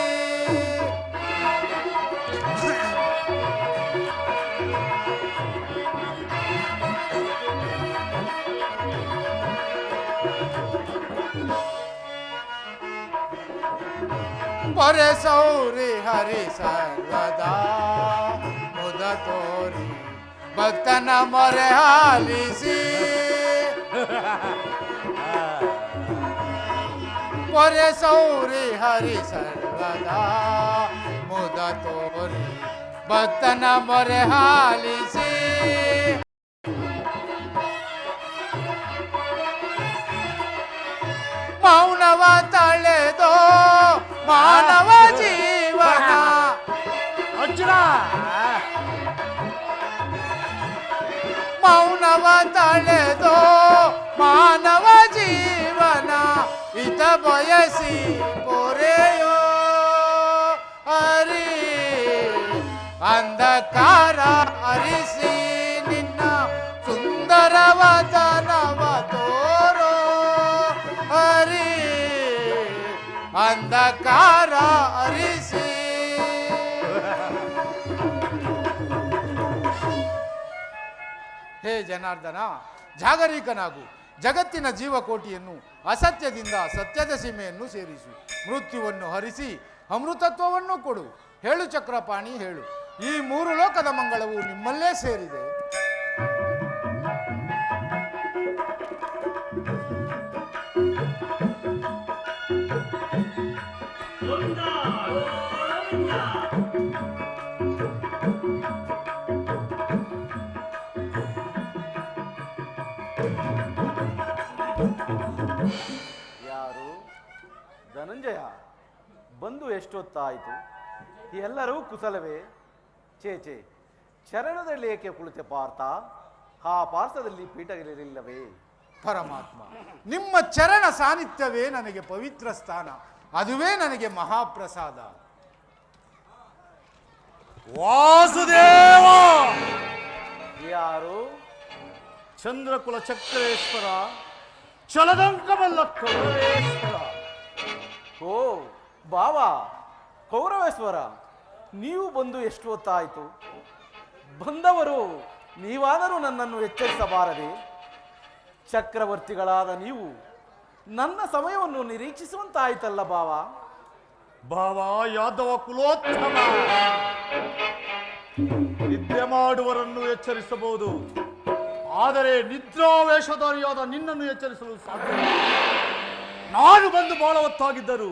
ಪೊರೆ ಸೌರಿ ಹರಿ ಸರ್ವದಾ ಮುದ ತೋರಿ ಭಕ್ತನ ಮೊರೆ ಆಲಿಸಿ. ಪೊರೆ ಸೌರಿ ಹರಿ ಸರ್ವ ಮನದ ಮುದ ತೋರಿ ಭಕ್ತನ ಮೊರೆ ಹಾಲಿಸಿ ಮೌನವ ತಳೆದೋ ಮಾನವ ಜೀವನ. ಅರ್ಜುನ ಮೌನವ ತಳೆದೋ ಮಾನವ ಜೀವನ ಹಿತ ಬಯಸಿ ಪೊರೆಯೋ ಹರಿ ಅಂಧಕಾರ ಹರಿಸಿ ನಿನ್ನ ಸುಂದರ ವದನವ ತೋರೋ ಹರಿ ಅಂಧಕಾರ ಹರಿಸಿ. ಹೇ ಜನಾರ್ದನ, ಜಾಗರೀಕನಾಗು. ಜಗತ್ತಿನ ಜೀವಕೋಟಿಯನ್ನು ಅಸತ್ಯದಿಂದ ಸತ್ಯದ ಸೀಮೆಯನ್ನು ಸೇರಿಸು. ಮೃತ್ಯುವನ್ನು ಹರಿಸಿ ಅಮೃತತ್ವವನ್ನು ಕೊಡು. ಹೇಳು ಚಕ್ರಪಾಣಿ, ಹೇಳು. ಈ 3 ಲೋಕದ ಮಂಗಳವು ನಿಮ್ಮಲ್ಲೇ ಸೇರಿದೆ. ಯಾರು? ಧನಂಜಯ ಬಂದು ಎಷ್ಟೊತ್ತಾಯಿತು? ಎಲ್ಲರೂ ಕುಶಲವೇ? ಚೇಚೆ, ಚರಣದಲ್ಲಿ ಏಕೆ ಕುಳಿತೆ ಪಾರ್ಥ? ಆ ಪಾರ್ಶ್ವದಲ್ಲಿ ಪೀಠಗಳಿರಲಿಲ್ಲವೇ? ಪರಮಾತ್ಮ, ನಿಮ್ಮ ಚರಣ ಸಾನ್ನಿಧ್ಯವೇ ನನಗೆ ಪವಿತ್ರ ಸ್ಥಾನ. ಅದುವೇ ನನಗೆ ಮಹಾಪ್ರಸಾದ. ವಾಸುದೇವ ಯಾರು? ಚಂದ್ರಕುಲ ಚಕ್ರೇಶ್ವರ, ಚಲದಂಕಮಲ್ಲ ಕೌರವೇಶ್ವರ. ಓ ಬಾವ ಕೌರವೇಶ್ವರ, ನೀವು ಬಂದು ಎಷ್ಟು ಹೊತ್ತಾಯಿತು? ಬಂದವರು ನೀವಾದರೂ ನನ್ನನ್ನು ಎಚ್ಚರಿಸಬಾರದೆ? ಚಕ್ರವರ್ತಿಗಳಾದ ನೀವು ನನ್ನ ಸಮಯವನ್ನು ನಿರೀಕ್ಷಿಸುವಂತಾಯ್ತಲ್ಲ ಬಾವ. ಭಾವ ಯಾದವ ಕುಲೋತ್ತಮ, ನಿದ್ದೆ ಮಾಡುವರನ್ನು ಎಚ್ಚರಿಸಬಹುದು, ಆದರೆ ನಿದ್ರಾವೇಶಧಾರಿಯಾದ ನಿನ್ನನ್ನು ಎಚ್ಚರಿಸಲು ಸಾಧ್ಯ. ನಾನು ಬಂದು ಬಹಳ ಹೊತ್ತಾಗಿದ್ದರು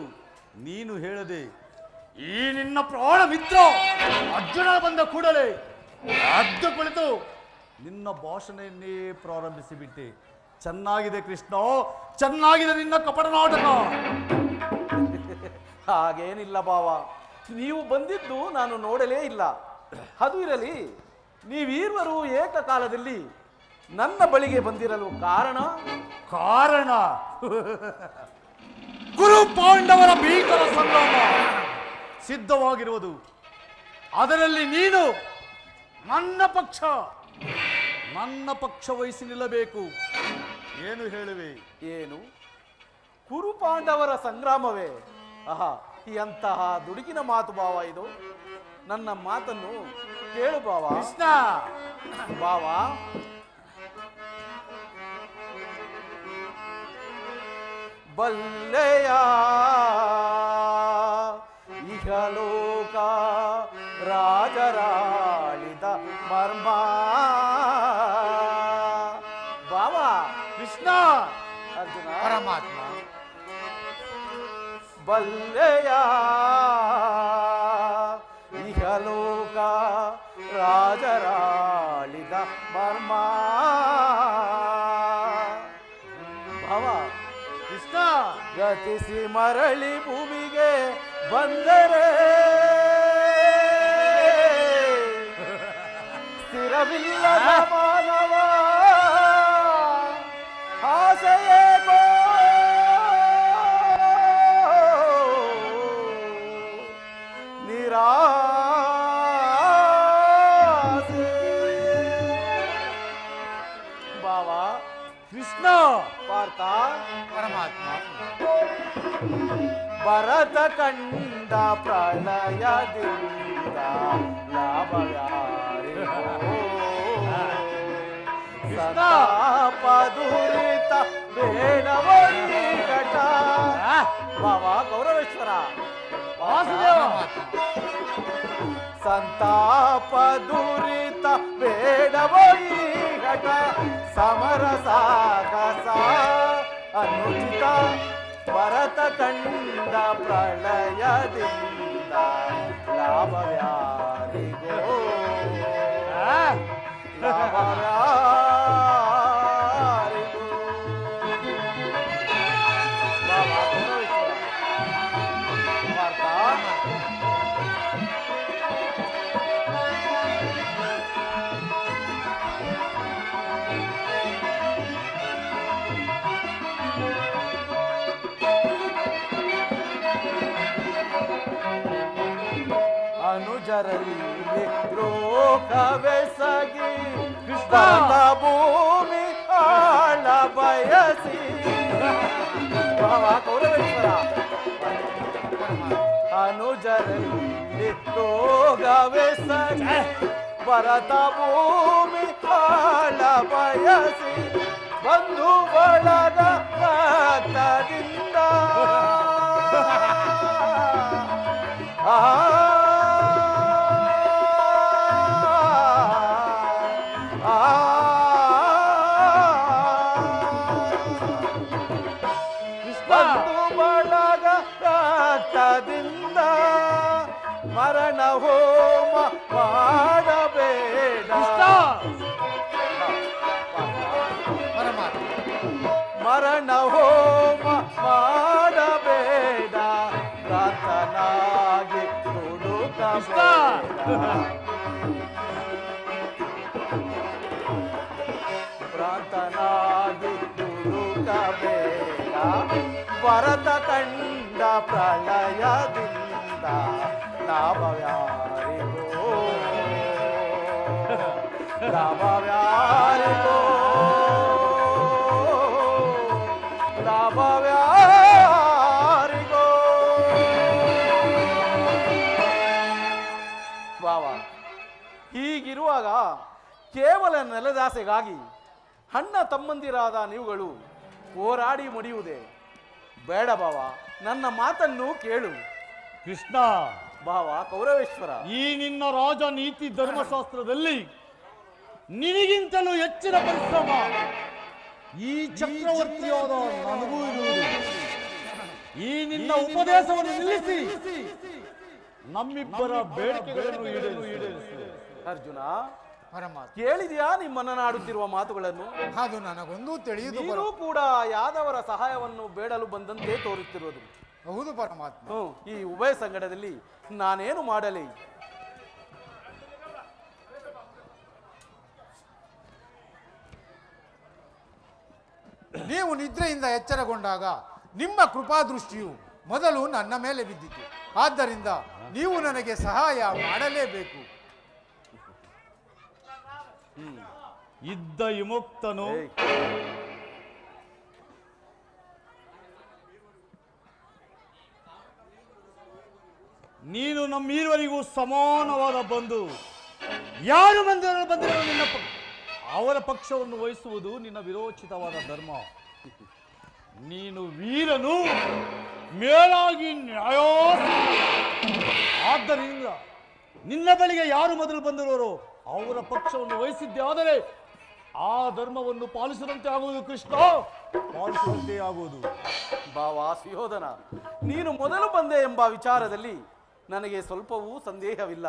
ನೀನು ಹೇಳದೆ ಈ ನಿನ್ನ ಪ್ರಾಣ ಮಿತ್ರ ಅರ್ಜುನ ಬಂದ ಕೂಡಲೇ ಅದ್ದು ಕುಳಿತು ನಿನ್ನ ಭಾಷಣೆಯನ್ನೇ ಪ್ರಾರಂಭಿಸಿಬಿಟ್ಟೆ. ಚೆನ್ನಾಗಿದೆ ಕೃಷ್ಣ, ಚೆನ್ನಾಗಿದೆ ನಿನ್ನ ಕಪಟ ನಾಟಕ. ಹಾಗೇನಿಲ್ಲ ಬಾವ, ನೀವು ಬಂದಿದ್ದು ನಾನು ನೋಡಲೇ ಇಲ್ಲ. ಅದು ಇರಲಿ, ನೀವೀರ್ವರು ಏಕಕಾಲದಲ್ಲಿ ನನ್ನ ಬಳಿಗೆ ಬಂದಿರಲು ಕಾರಣ? ಕಾರಣ ಗುರು ಪಾಂಡವರ ಭೀಕರ ಸಂಗ್ರಾಮ ಸಿದ್ಧವಾಗಿರುವುದು. ಅದರಲ್ಲಿ ನೀನು ನನ್ನ ಪಕ್ಷ ವಹಿಸಿ ನಿಲ್ಲಬೇಕು. ಏನು ಹೇಳುವೆ? ಏನು? ಕುರು ಪಾಂಡವರ ಸಂಗ್ರಾಮವೇ? ಆಹಾ, ಎಂತಹ ದುಡುಕಿನ ಮಾತು ಬಾವ ಇದು. ನನ್ನ ಮಾತನ್ನು ಕೇಳು ಬಾವ. ಕೃಷ್ಣ, ಬಾವ, ಬಲ್ಲೆಯ ಇಹಲೋಕ ರಾಜರಾಳಿದ ಮರ್ಮ. ಬಾವ ಕೃಷ್ಣ, ಅರ್ಜುನ, ಪರಮಾತ್ಮ, ಬಲ್ಲೆಯ ಇಹಲೋಕ ರಾಜರಾಳಿದ ಮರ್ಮ. ಭವ ಕೃಷ್ಣ, ಗತಿಸಿ ಮರಳಿ ಭೂಮಿಗೆ ಬಂದರೆ ಸ್ಥಿರವಿಲ್ಲದ ಮಾನವ ಆಸೆಯೇಕೋ ನಿರಾಸೆ. ಬಾವ, ಕೃಷ್ಣ, ಪಾರ್ಥ, ಪರಮಾತ್ಮ, ಭರತ ಕಂಡ ಪ್ರಳಯದಿಂದ ಲಾಭವ್ಯಾರಿಗೋ ಸಂತಾಪ ದುರಿತ ಬೇಡವೋ ಘಟ. ಬಾವ ಕೌರವೇಶ್ವರ, ವಾಸುದೇವ, ಸಂತಾಪ ದುರಿತ ಬೇಡವೋ ಘಟ. ಸಮರ ಸಾಗಸ ಅನುಚಿತ ಭರತ ಕಂಡ ಪ್ರಳಯದಿಂದ ಲಾಭವ್ಯಾರಿಗೋ ಲಾಭವ್ಯಾರಿಗೋ. ಬಾಬಾ ಭಾರತ ಅನುಜರಲ್ಲಿ ದ್ರೋಹವೆಸಗಿ ಕೃಷ್ಣ ಭೂಮಿ ಆಳ ಬಯಸಿ ಕೌರವೇಶ್ವರ ಅನುಜರಲ್ಲಿ ದ್ರೋಹವೆಸಗಿ ಭರತ ಭೂಮಿ ಆಳ ಬಯಸಿ ಬಂಧು ಬಳಗ ರಕ್ತದಿಂದ ಬಂಧು ಬಳಗ ರಕ್ತದಿಂದ ಮರಣ ಹೋಮ ಮಾಡಬೇಡ ಮರಣ ಹೋಮ ಮಾಡಬೇಡ ಪ್ರಾರ್ಥನಾಗಿ ದುಡುಕಬೇಡ ಪ್ರಾರ್ಥನಾಗಿ ದುಡುಕಬೇಡ ಭರತ ಕಂಡ ಪ್ರಳಯದಿಂದ ಲಾಭವ್ಯಾರಿಗೋ ಲಾಭವ್ಯಾರಿಗೋ ಲಾಭವ್ಯಾರಿಗೋ. ಭಾವ ಹೀಗಿರುವಾಗ ಕೇವಲ ನೆಲದಾಸೆಗಾಗಿ ಅಣ್ಣ ತಮ್ಮಂದಿರಾದ ನೀವುಗಳು ಹೋರಾಡಿ ಮಡಿಯುವುದೇ ಬೇಡ ಭಾವ, ನನ್ನ ಮಾತನ್ನು ಕೇಳು. ಕೃಷ್ಣ, ಭಾವ ಕೌರವೇಶ್ವರ, ಈ ನಿನ್ನ ರಾಜನೀತಿ ಧರ್ಮಶಾಸ್ತ್ರದಲ್ಲಿ ನಿನಗಿಂತಲೂ ಹೆಚ್ಚಿನ ಪರಿಶ್ರಮ ಈ ಚಕ್ರವರ್ತಿಯಾದ ನನಗೂ ಇರುವುದು. ಈ ನಿನ್ನ ಉಪದೇಶವನ್ನು ನಿಲ್ಲಿಸಿ ನಮ್ಮಿಬ್ಬರ ಬೇಡಿಕೆಗಳನ್ನು ಈಡೇರಿಸು. ಅರ್ಜುನ, ಪರಮಾತ್ಮ, ಕೇಳಿದ್ಯಾ ನಿಮ್ಮನ್ನಾಡುತ್ತಿರುವ ಮಾತುಗಳನ್ನು? ಅದು ನನಗೊಂದು ತಿಳಿಯುವುದು. ನೀನು ಕೂಡ ಯಾದವರ ಸಹಾಯವನ್ನು ಬೇಡಲು ಬಂದಂತೆ ತೋರುತ್ತಿರುವುದು. ಹೌದು ಪರಮಾತ್ಮ. ಈ ಉಭಯ ಸಂಗಡದಲ್ಲಿ ನಾನೇನು ಮಾಡಲಿ? ನೀವು ನಿದ್ರೆಯಿಂದ ಎಚ್ಚರಗೊಂಡಾಗ ನಿಮ್ಮ ಕೃಪಾದೃಷ್ಟಿಯು ಮೊದಲು ನನ್ನ ಮೇಲೆ ಬಿದ್ದಿತು. ಆದ್ದರಿಂದ ನೀವು ನನಗೆ ಸಹಾಯ ಮಾಡಲೇಬೇಕು. ಇದ್ದ ವಿಮುಕ್ತನು ನೀನು ನಮ್ಮೀರುವರಿಗೂ ಸಮಾನವಾದ ಬಂಧು. ಯಾರು ಬಂದಿರೋ ನಿನ್ನ ಅವರ ಪಕ್ಷವನ್ನು ವಹಿಸುವುದು ನಿನ್ನ ವಿರೋಚಿತವಾದ ಧರ್ಮ. ನೀನು ವೀರನು, ಮೇಲಾಗಿ ನ್ಯಾಯೋಸಿ. ಆದ್ದರಿಂದ ನಿನ್ನ ಬಳಿಗೆ ಯಾರು ಮೊದಲು ಬಂದಿರೋರು ಅವರ ಪಕ್ಷವನ್ನು ವಹಿಸಿದ್ದೇ ಆದರೆ ಆ ಧರ್ಮವನ್ನು ಪಾಲಿಸದಂತೆ ಆಗುವುದು. ಕೃಷ್ಣ, ಪಾಲಿಸದಂತೆ ಆಗುವುದು. ಭಾವ ಸುಯೋಧನ, ನೀನು ಮೊದಲು ಬಂದೆ ಎಂಬ ವಿಚಾರದಲ್ಲಿ ನನಗೆ ಸ್ವಲ್ಪವೂ ಸಂದೇಹವಿಲ್ಲ.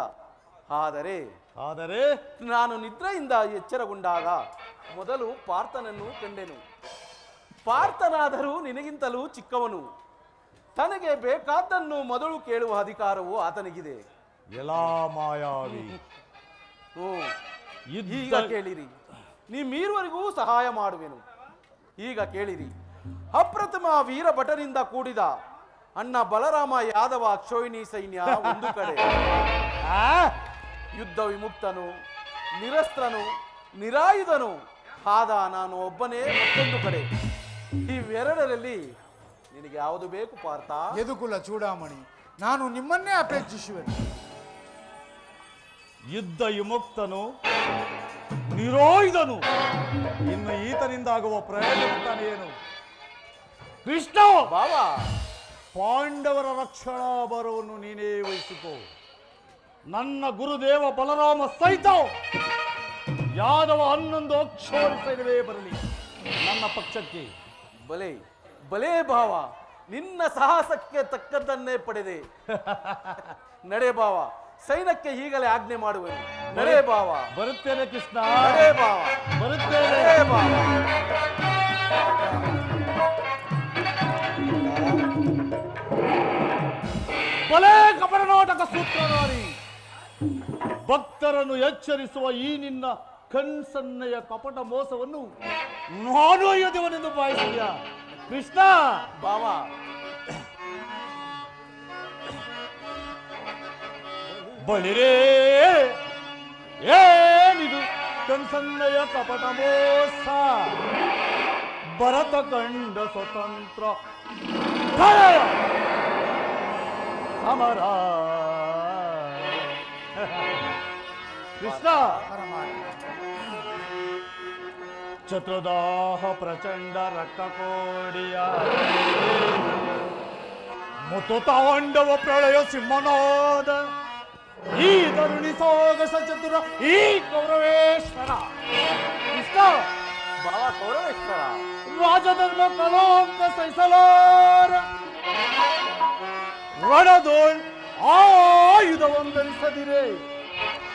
ಆದರೆ ನಾನು ನಿದ್ರೆಯಿಂದ ಎಚ್ಚರಗೊಂಡಾಗ ಮೊದಲು ಪಾರ್ಥನನ್ನು ಕಂಡೆನು. ಪಾರ್ಥನಾದರೂ ನಿನಗಿಂತಲೂ ಚಿಕ್ಕವನು. ತನಗೆ ಬೇಕಾದ್ದನ್ನು ಮೊದಲು ಕೇಳುವ ಅಧಿಕಾರವು ಆತನಿಗಿದೆ. ಎಲ್ಲಾ ಮಾಯಾವಿ. ಈಗ ಕೇಳಿರಿ, ನಿಮ್ಮೀರುವರೆಗೂ ಸಹಾಯ ಮಾಡುವೆನು. ಈಗ ಕೇಳಿರಿ, ಅಪ್ರತಿಮ ವೀರ ಭಟರಿಂದ ಕೂಡಿದ ಅಣ್ಣ ಬಲರಾಮ ಯಾದವ ಅಕ್ಷೋಹಿಣಿ ಸೈನ್ಯ ಒಂದು ಕಡೆ, ಯುದ್ಧ ವಿಮುಕ್ತನು, ನಿರಸ್ತ್ರನು, ನಿರಾಯುಧನು ಆದ ನಾನು ಒಬ್ಬನೇ ಮತ್ತೊಂದು ಕಡೆ. ಇವೆರಡರಲ್ಲಿ ನಿನಗೆ ಯಾವುದು ಬೇಕು ಪಾರ್ಥ? ಯದುಕುಲ ಚೂಡಾಮಣಿ, ನಾನು ನಿಮ್ಮನ್ನೇ ಅಪೇಕ್ಷಿಸುವೆನು. ಯುದ್ಧ ವಿಮುಕ್ತನು, ನಿರಾಯುಧನು, ಇನ್ನು ಈತನಿಂದಾಗುವ ಪ್ರಯೋಜನ ಏನು? ಕೃಷ್ಣ, ಬಾಬಾ, ಪಾಂಡವರ ರಕ್ಷಣಾ ಭಾರವನ್ನು ನೀನೇ ವಹಿಸಿಕೋ. ನನ್ನ ಗುರುದೇವ ಬಲರಾಮ ಸಹಿತ ಯಾದವ 11 ಅಕ್ಷೋಹಿಣಿ ಸೈನ್ಯವೇ ಬರಲಿ ನನ್ನ ಪಕ್ಷಕ್ಕೆ. ಬಲೆ ಬಲೆ ಭಾವ, ನಿನ್ನ ಸಾಹಸಕ್ಕೆ ತಕ್ಕದ್ದನ್ನೇ ಪಡೆದೆ. ನಡೆ ಬಾವ, ಸೈನ್ಯಕ್ಕೆ ಈಗಲೇ ಆಜ್ಞೆ ಮಾಡುವೆನು. ನಡೆ ಬಾವ. ಬರುತ್ತೇನೆ ಕೃಷ್ಣ, ನಡೆ ಬಾವ, ಬರುತ್ತೇನೆ. ನಡೆ ಬಾವ. ಬಲೆ ಕಪಟನಾಟಕ ಸೂತ್ರಧಾರಿ, ಭಕ್ತರನ್ನು ಎಚ್ಚರಿಸುವ ಈ ನಿನ್ನ ಕಣ್ಸನ್ನೆಯ ಕಪಟ ಮೋಸವನ್ನು ನಾನು ಅಯ್ಯದೇವನೆಂದು ಭಾವಿಸಿದ್ಯಾ ಕೃಷ್ಣ? ಬಾವ, ಬಳಿರೇ, ಏನಿದು ಕಣ್ಸನ್ನೆಯ ಕಪಟ ಮೋಸ? ಭರತ ಕಂಡ ಸ್ವತಂತ್ರ ಭಯ ಸಮರ. ಕೃಷ್ಣ, ಚತುರ್ದಾಹ ಪ್ರಚಂಡ ರಕ್ತಕೋಡಿಯ ಮತ್ತು ತಾಂಡವ ಪ್ರಳಯ ಸಿಂಹನಾದ ಈ ತರುಣಿ ಸೋಗಸ ಚತುರ ಈ ಕೌರವೇಶ್ವರ. ಕೃಷ್ಣ, ಬಾವ ಕೌರವೇಶ್ವರ, ರಾಜಧರ್ಮ ಕಲೋಂಕ ಸಹಿಸಲಾರ ರಣದೋಳ್ ಆಯುಧವೊಂದರಿಸದಿರೆ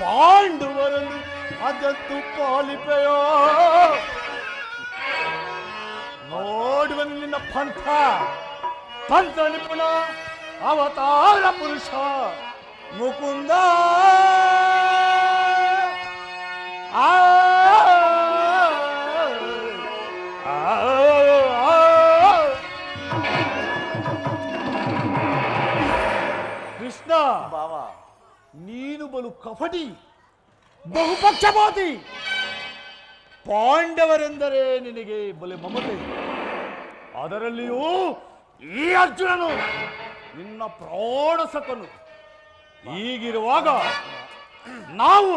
ಪಾಂಡವರನ್ನು ಅದತ್ತು ಪಾಲಿಪೆಯೋ. ನೋಡುವನು ನಿನ್ನ ಪಂಥ ತಂತ್ರ ನಿಪುಣ ಅವತಾರ ಪುರುಷ ಮುಕುಂದ. ಆ ಕೃಷ್ಣ, ಬಾವ ನೀನು ಬಲು ಕಪಟಿ, ಬಹುಪಕ್ಷಪಾತಿ. ಪಾಂಡವರೆಂದರೆ ನಿನಗೆ ಬಲೆ ಮಮತೆ. ಅದರಲ್ಲಿಯೂ ಈ ಅರ್ಜುನನು ನಿನ್ನ ಪ್ರೌಢಸಕನು. ಹೀಗಿರುವಾಗ ನಾವು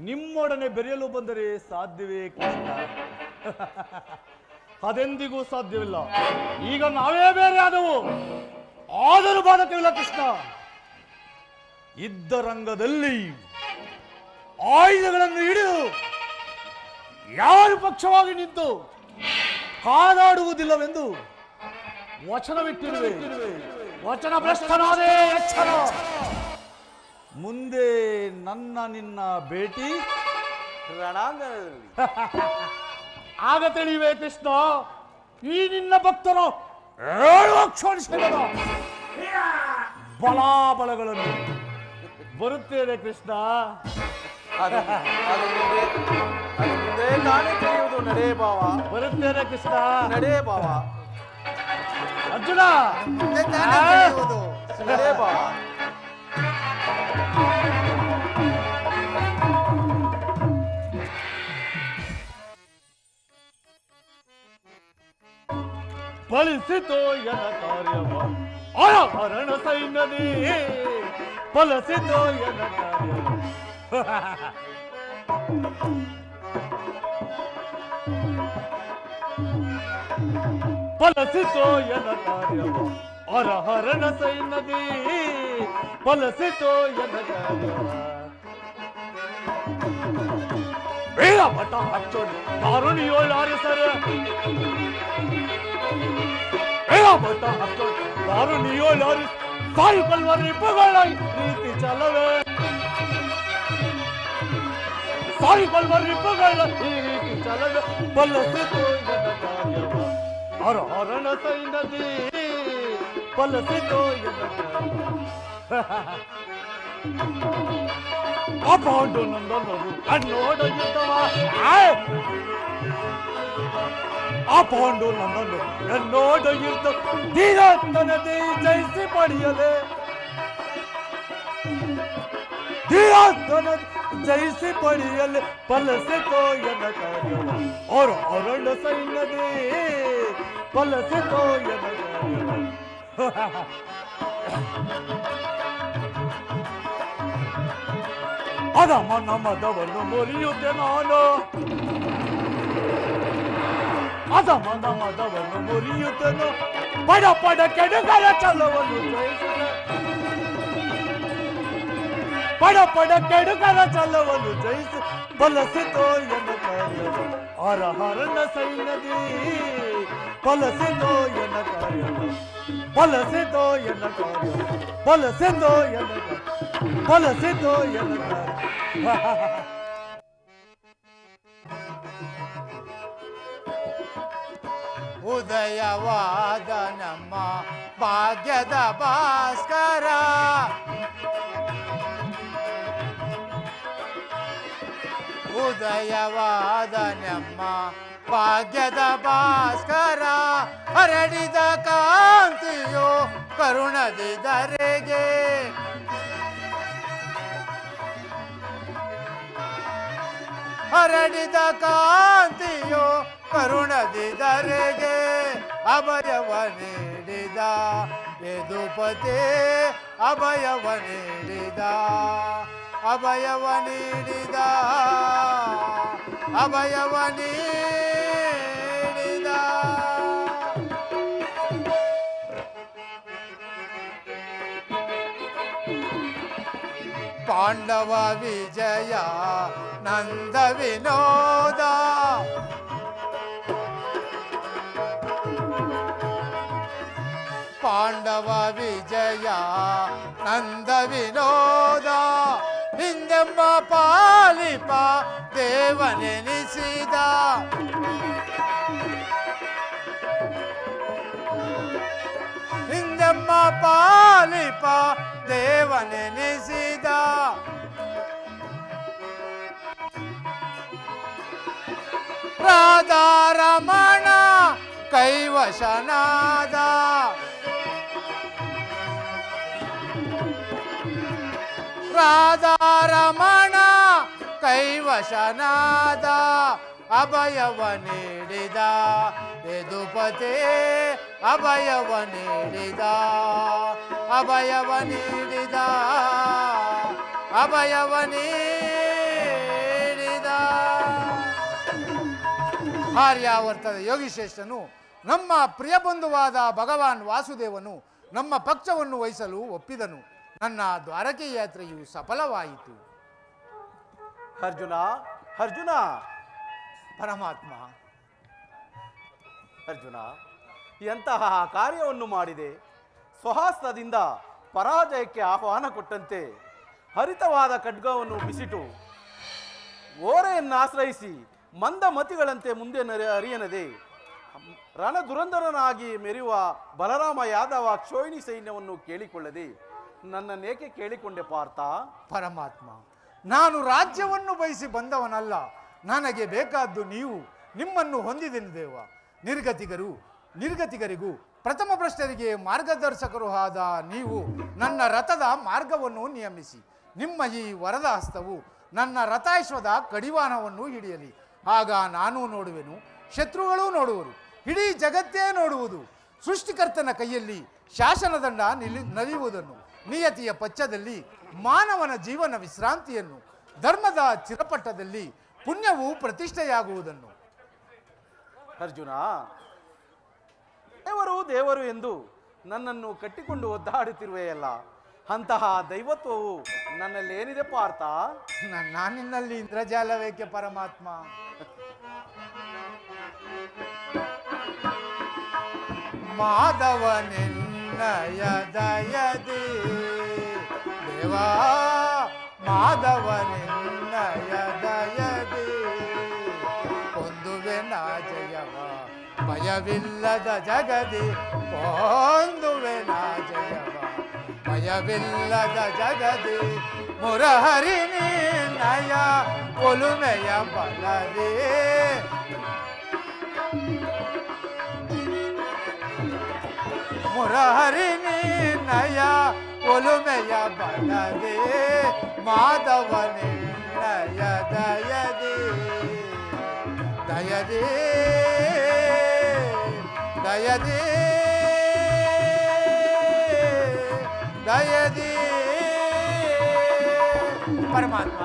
ನಿಮ್ಮೊಡನೆ ಬೆರೆಯಲು ಬಂದರೆ ಸಾಧ್ಯವೇ ಕೃಷ್ಣ? ಅದೆಂದಿಗೂ ಸಾಧ್ಯವಿಲ್ಲ. ಈಗ ನಾವೇ ಬೇರೆ ಆದವು, ಆದರೂ ಬಾಧಕವಿಲ್ಲ ಕೃಷ್ಣ. ಇದ್ದ ರಂಗದಲ್ಲಿ ಆಯುಧಗಳನ್ನು ಹಿಡಿದು ಯಾರು ಪಕ್ಷವಾಗಿ ನಿಂತು ಕಾದಾಡುವುದಿಲ್ಲವೆಂದು ವಚನವಿಟ್ಟಿರುವೆ. ವಚನ ಭ್ರಷ್ಟನಾದೇ ಎಚ್ಚರ. ಮುಂದೆ ನನ್ನ ನಿನ್ನ ಭೇಟಿ ರಣಾಂಗಣದಲ್ಲಿ ಆಗ ತಿಳಿಯುವೆ ಕೃಷ್ಣ. ಈ ನಿನ್ನ ಭಕ್ತರು 7 ಅಕ್ಷೋಣಿಸಿದ ಬಲಾಬಲಗಳನ್ನು. ಬರುತ್ತೇನೆ ಕೃಷ್ಣ. ಅದು ಮುಂದೆ ತಾನೇ ತಿಳಿಯುವುದು. ನಡೆ ಬಾವ, ಬರುತ್ತೇನೆ ಕೃಷ್ಣ. ನಡೆ ಬಾವ, ಅರ್ಜುನ, ನಡೆ ಬಾವ. ಫಲಿಸಿತೋ ಎನ ಕಾರ್ಯವ ಹರಣ ಸೈನ್ಯದಿ. ಫಲಿಸಿತೋ ಎನ ಕಾರ್ಯವ. ಫಲಿಸಿತೋ ಎನ ಕಾರ್ಯವ ಹರಣ ಸೈನ್ಯದಿ. ಫಲಿಸಿತೋ ಎನ ಕಾರ್ಯವ. ಬೇಡ ಪಟ ಹಚ್ಚೋದು ದಾರುಣಿಯೋಳಾರಿಸರ. ಬೇಡ ಪಟ ಹಚ್ಚೋದು ದಾರುಣಿಯೋಳಾರಿ ಸಾಯಿ ಕಲ್ವರ ರಿಪ್ಪುಗಳ ರೀತಿ ಚಲವೇ. ಸಾಯಿ ಕಲ್ವರ ರಿಪ್ಪುಗಳ ಈ ರೀತಿ ಚಲವೇ. ಫಲಿಸಿತೋ ಎನ ಕಾರ್ಯವ ಹರಣ ಸೈನ್ಯದಿ. ಫಲಿಸಿತೋ ಎನ ಕಾರ್ಯವ. ಅಪಾಂಡು ನಂದನರು ಅನ್ನೋಡಯುತ್ತವ. ಅಪಾಂಡು ನಂದನು ಎನ್ನೋಡಯುತ್ತ ಧೀರತನದಿ ಜಯಿಸಿ ಪಡೆಯಲೆ. ಧೀರತನ ಜಯಿಸಿ ಪಡೆಯಲೆ. ಫಲಿಸಿತೋ ಎನ ಕಾರ್ಯವ ಅರಣ ಸೈನ್ಯದಿ. ಫಲಿಸಿತೋ ಎನ ಕಾರ್ಯವ. ಅದಮನ ಮದವನ್ನು ಮುರಿಯುತ್ತೆ ನಾನು. ಅದಮನ ಮದವನ್ನು ಮುರಿಯುತ್ತೇನು. ಪಡ ಪಡ ಕೆಡುಗರ ಚಲವನ್ನು ಜಯಿಸಿದೆ. ಪಡ ಪಡ ಕೆಡುಕರ ಛಲವನ್ನು ಜಯಿಸಿ ಬಲಸಿತೋ ಎನ್ನ ಕಾರ್ಯ ಹರಹರನ ಸೈನ್ಯದಿ ಬಲಸಿತೋ ಎನ್ನ ಕಾರ್ಯ ಬಲಸಿತೋ ಎನ್ನ ಕಾರ್ಯ ಬಲಸಿತೋ ಎನ್ನ ಕಾರ್ಯ ಬಲಸಿತೋ ಎನ್ನ ಕಾರ್ಯ ಉದಯವಾದ ನಮ್ಮ ಭಾಗ್ಯದ ಭಾಸ್ಕರ ಉದಯವಾದ ನಮ್ಮ ಭಾಗ್ಯದ ಭಾಸ್ಕರ ಹರಡಿದ ಕಾಂತಿಯೋ ಕರುಣದಿ ಧರೆಗೆ ಹರಡಿದ ಕಾಂತಿಯೋ ಕರುಣದಿ ಧರೆಗೆ ಅಭಯವ ನೀಡಿದ ಯದುಪತಿ ಅಭಯವ ನೀಡಿದ ಅಭಯವ ನೀಡಿದ ಅಭಯವ ನೀಡಿದ ಪಾಂಡವ ವಿಜಯ ನಂದ ವಿನೋದ ಪಾಂಡವ ವಿಜಯ ನಂದ ವಿನೋದ ಹಿಂದೆಂಬ ಪಾಲಿಪ ದೇವನೆನಿಸಿದ ಹಿಂದೆಂಬ ಪಾಲಿಪ ದೇವನೆನಿಸಿದ ರಾಧಾರಮಣ ಕೈವಶನಾದ ರಾಧಾರಮಣ ಕೈವಶನಾದ ಅಭಯವ ನೀಡಿದ ಯದುಪತಿ ಅಭಯವ ನೀಡಿದ ಅಭಯವ ನೀಡಿದ ಅಭಯವ ನೀಡಿದ ಆರ್ಯಾವರ್ತದ ಯೋಗಿಶ್ರೇಷ್ಠನು ನಮ್ಮ ಪ್ರಿಯ ಬಂಧುವಾದ ಭಗವಾನ್ ವಾಸುದೇವನು ನಮ್ಮ ಪಕ್ಷವನ್ನು ವಹಿಸಲು ಒಪ್ಪಿದನು. ನನ್ನ ದ್ವಾರಕೆ ಯಾತ್ರೆಯು ಸಫಲವಾಯಿತು. ಅರ್ಜುನ ಅರ್ಜುನ ಪರಮಾತ್ಮ, ಅರ್ಜುನ ಎಂತಹ ಕಾರ್ಯವನ್ನು ಮಾಡಿದೆ. ಸ್ವಹಸ್ತದಿಂದ ಪರಾಜಯಕ್ಕೆ ಆಹ್ವಾನ ಕೊಟ್ಟಂತೆ ಹರಿತವಾದ ಖಡ್ಗವನ್ನು ಬಿಸಿಟು ಓರೆಯನ್ನು ಆಶ್ರಯಿಸಿ ಮಂದಮತಿಗಳಂತೆ ಮುಂದೆ ಅರಿಯನದೆ ರಣದುರಂಧರನಾಗಿ ಮೆರೆಯುವ ಬಲರಾಮ ಯಾದವ ಕ್ಷೋಹಿಣಿ ಸೈನ್ಯವನ್ನು ಕೇಳಿಕೊಳ್ಳದೆ ನನ್ನನ್ನೇಕೆ ಕೇಳಿಕೊಂಡೆ ಪಾರ್ಥ? ಪರಮಾತ್ಮ, ನಾನು ರಾಜ್ಯವನ್ನು ಬಯಸಿ ಬಂದವನಲ್ಲ. ನನಗೆ ಬೇಕಾದ್ದು ನೀವು. ನಿಮ್ಮನ್ನು ಹೊಂದಿದೆನು ದೇವ. ನಿರ್ಗತಿಗರಿಗೂ ಪ್ರಥಮ ಭ್ರಷ್ಟರಿಗೆ ಮಾರ್ಗದರ್ಶಕರು ಆದ ನೀವು ನನ್ನ ರಥದ ಮಾರ್ಗವನ್ನು ನಿಯಮಿಸಿ. ನಿಮ್ಮ ಈ ವರದ ಹಸ್ತವು ನನ್ನ ರಥಾಶ್ವದ ಕಡಿವಾಣವನ್ನು ಹಿಡಿಯಲಿ. ಆಗ ನಾನು ನೋಡುವೆನು, ಶತ್ರುಗಳೂ ನೋಡುವರು, ಇಡೀ ಜಗತ್ತೇ ನೋಡುವುದು. ಸೃಷ್ಟಿಕರ್ತನ ಕೈಯಲ್ಲಿ ಶಾಸನದಂಡ ನಲಿಯುವುದನ್ನು, ನಿಯತಿಯ ಪಚ್ಚದಲ್ಲಿ ಮಾನವನ ಜೀವನ ವಿಶ್ರಾಂತಿಯನ್ನು, ಧರ್ಮದ ಚಿರಪಟ್ಟದಲ್ಲಿ ಪುಣ್ಯವು ಪ್ರತಿಷ್ಠೆಯಾಗುವುದನ್ನು. ಅರ್ಜುನ, ದೇವರು ಎಂದು ನನ್ನನ್ನು ಕಟ್ಟಿಕೊಂಡು ಒದ್ದಾಡುತ್ತಿರುವೆಯಲ್ಲ, ಅಂತಹ ದೈವತ್ವವು ನನ್ನಲ್ಲಿ ಏನಿದೆ ಪಾರ್ಥ? ನಾನಿನ್ನಲ್ಲಿ ಇಂದ್ರಜಾಲವೇಕೆ ಪರಮಾತ್ಮ? ಮಾಧವನಿನ್ನಯ ದಯದಿ ದೇವಾ, ಮಾಧವನಿನ್ನಯ ದಯದಿ ಕೊಂದುವೆ ನಾ ಜಯವ ಭಯವಿಲ್ಲದ ಜಗದಿ, ಕೊಂದುವೆ ನಾ ಜಯವ ಭಯವಿಲ್ಲದ ಜಗದಿ. ಮುರಹರಿ ನಿನ್ನಯ ಒಲುಮೆಯ ಬಲದಿ, ಮುರಹರಿ ನಿನ್ನಯ ಒಲುಮೆಯ ಬಲದಿ. ಮಾಧವ ನಿನ್ನಯ ದಯದಿ ದಯದಿ ದಯದಿ ದಯದಿ. ಪರಮಾತ್ಮ,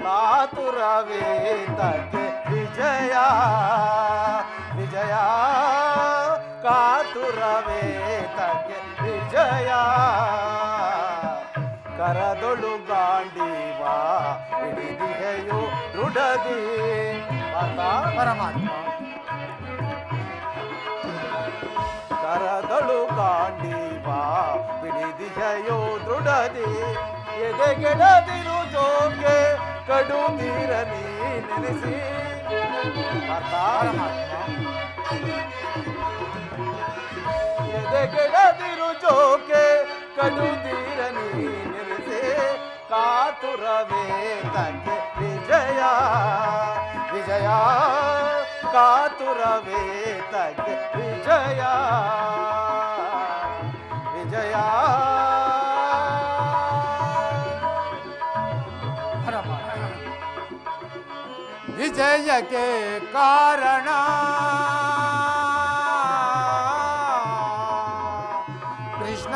ಕಾತುರವೇತಕ್ಕೆ ವಿಜಯ ವಿಜಯ ಕಾತುರವೇ ತಗೆ ವಿಜಯ ಕರದೊಳು ಗಾಂಡೀವ ಹಿಡಿದಿಗೆಯೋ ದೃಢದಿ ಪರಮಾತ್ಮ ಕರದೊಳು ಗಾಂಡೀವ ಹಿಡಿದಿಗೆಯೋ ದೃಢದಿ ಎದೆಗೆಡದಿರು ಜೋಗೆ ಕಡು ತೀರಲಿ ನೆನೆಸಿ ಪರಮಾತ್ಮ ಎದೆಗೆಡದಿರು ಜೋಗೆ ಕಡು ತೀರಲಿ ನೆನೆಸಿ ಕಾತುರವೇ ತಗೆ ವಿಜಯ ವಿಜಯ ಕಾತುರವೇ ತಗೆ ವಿಜಯ ವಿಜಯ ವಿಜಯಕ್ಕೆ ಕಾರಣ ಕೃಷ್ಣ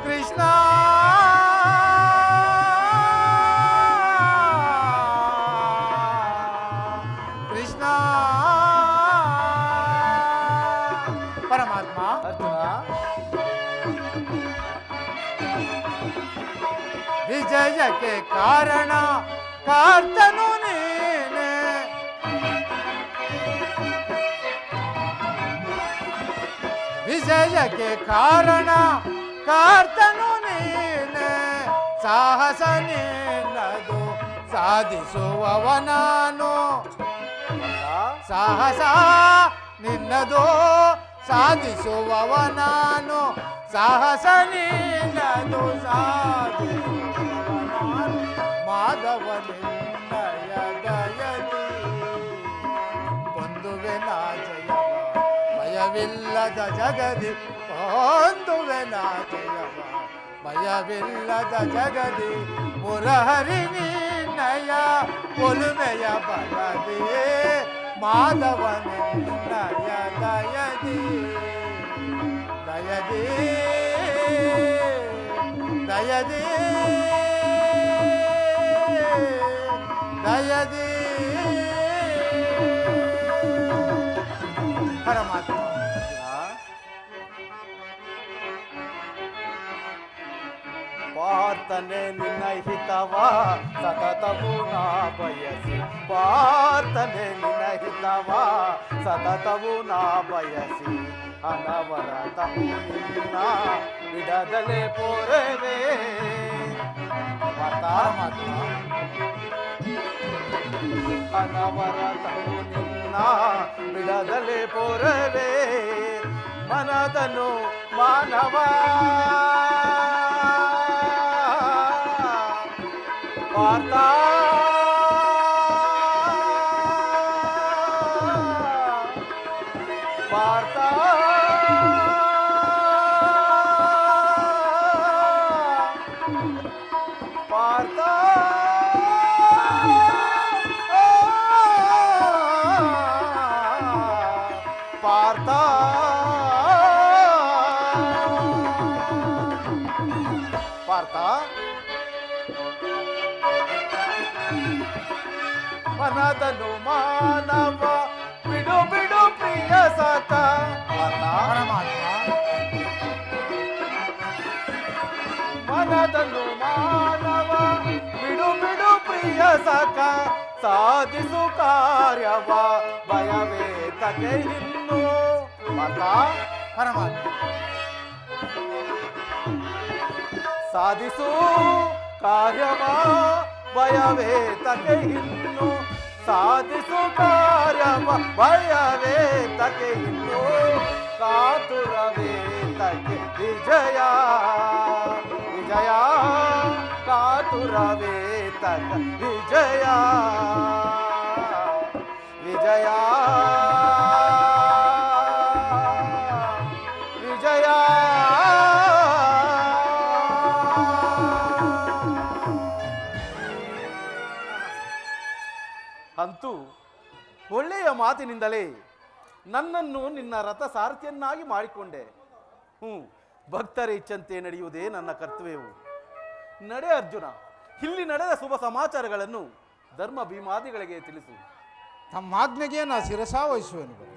ಕೃಷ್ಣ ಕೃಷ್ಣ ಪರಮಾತ್ಮ ಅರ್ಜುನ ವಿಜಯಕ್ಕೆ ಕಾರಣ ಕಾರ್ತನು ನೀನೆ ವಿಜಯಕ್ಕೆ ಕಾರಣ ಕಾರ್ತನು ನೀನೆ ಸಾಹಸ ನಿನ್ನದು ಸಾಧಿಸುವವ ನಾನು ಸಾಹಸ ನಿನ್ನದು ಸಾಧಿಸುವವ ನಾನು ಸಾಹಸ ನಿನ್ನದು ಸಾಧಿಸುವವ ನಾನು ಮಾಧವ ನಿನ್ನಯ ದಯದಿ ಬಂಧುವೆ ನಾ ಜಯವ ಭಯವಿಲ್ಲದ ಜಗದಿ ಬಂಧುವೆ ನಾ ಜಯವ ಭಯವಿಲ್ಲದ ಜಗದಿ ಮುರಹರಿ ನಿನ್ನಯ ಒಲುಮೆಯ ಬಲದಿ ಮಾಧವ ನಿನ್ನಯ ದಯದಿ ದಯದಿ ದಯದಿ ದಯದಿ ಪರಮಾತ್ಮ ಪಾರ್ಥನೆ ನಿನ್ನ ಹಿತವ ಸತತವು ನಾ ಬಯಸಿ ಪಾರ್ಥನೆ ನಿನ್ನ ಹಿತವ ಸತತವು ನಾ ಬಯಸಿ ಅನವರತವು ನಿನ್ನ ಬಿಡದಲೆ ಪೋರವೇ ಪರಮಾತ್ಮ ಅನವರತವು ನಿನ್ನ ಬಿಡದಲೆ ಪೋರವೇ ಮನದನು ಮಾನವ ಪಾರ್ಥ ಪಾರ್ಥ ಪಾರ್ಥ ಪಾರ್ಥ ಪಾರ್ಥ ಮನದನು ಮಾನವ ಬಿಡು ಬಿಡು ಪ್ರಿಯ ಸತ ಪರಮಾತ್ಮ ಮನದನು ಮಾನವ ಬಿಡು ಬಿಡು ಪ್ರಿಯ ಸಖ ಸಾಧಿಸು ಕಾರ್ಯವ ಭಯವೇ ತಗೆ ಇನ್ನು ಮತ ಪರಮಾತ್ಮ ಸಾಧಿಸು ಕಾರ್ಯವ ಭಯವೇ ತಗೆ ಇನ್ನು ಸಾಧಿಸು ಕಾರ್ಯವ ಭಯವೇ ತಗೆ ಇನ್ನು ಕಾತುರವೇ ತಗೆ ವಿಜಯ ವಿಜಯ ಕಾತುರವೇ ತಗ ವಿಜಯ ವಿಜಯ ವಿಜಯ ಅಂತೂ ಒಳ್ಳೆಯ ಮಾತಿನಿಂದಲೇ ನನ್ನನ್ನು ನಿನ್ನ ರಥ ಸಾರಥಿಯನ್ನಾಗಿ ಮಾಡಿಕೊಂಡೆ. ಭಕ್ತರ ಇಚ್ಛಂತೆ ನಡೆಯುವುದೇ ನನ್ನ ಕರ್ತವ್ಯವು. ನಡೆ ಅರ್ಜುನ, ಇಲ್ಲಿ ನಡೆದ ಶುಭ ಸಮಾಚಾರಗಳನ್ನು ಧರ್ಮ ಭೀಮಾದಿಗಳಿಗೆ ತಿಳಿಸು. ತಮ್ಮ ಆಜ್ಞೆಗೆ ನಾ ಶಿರಸಾ ವಹಿಸುವೆನು.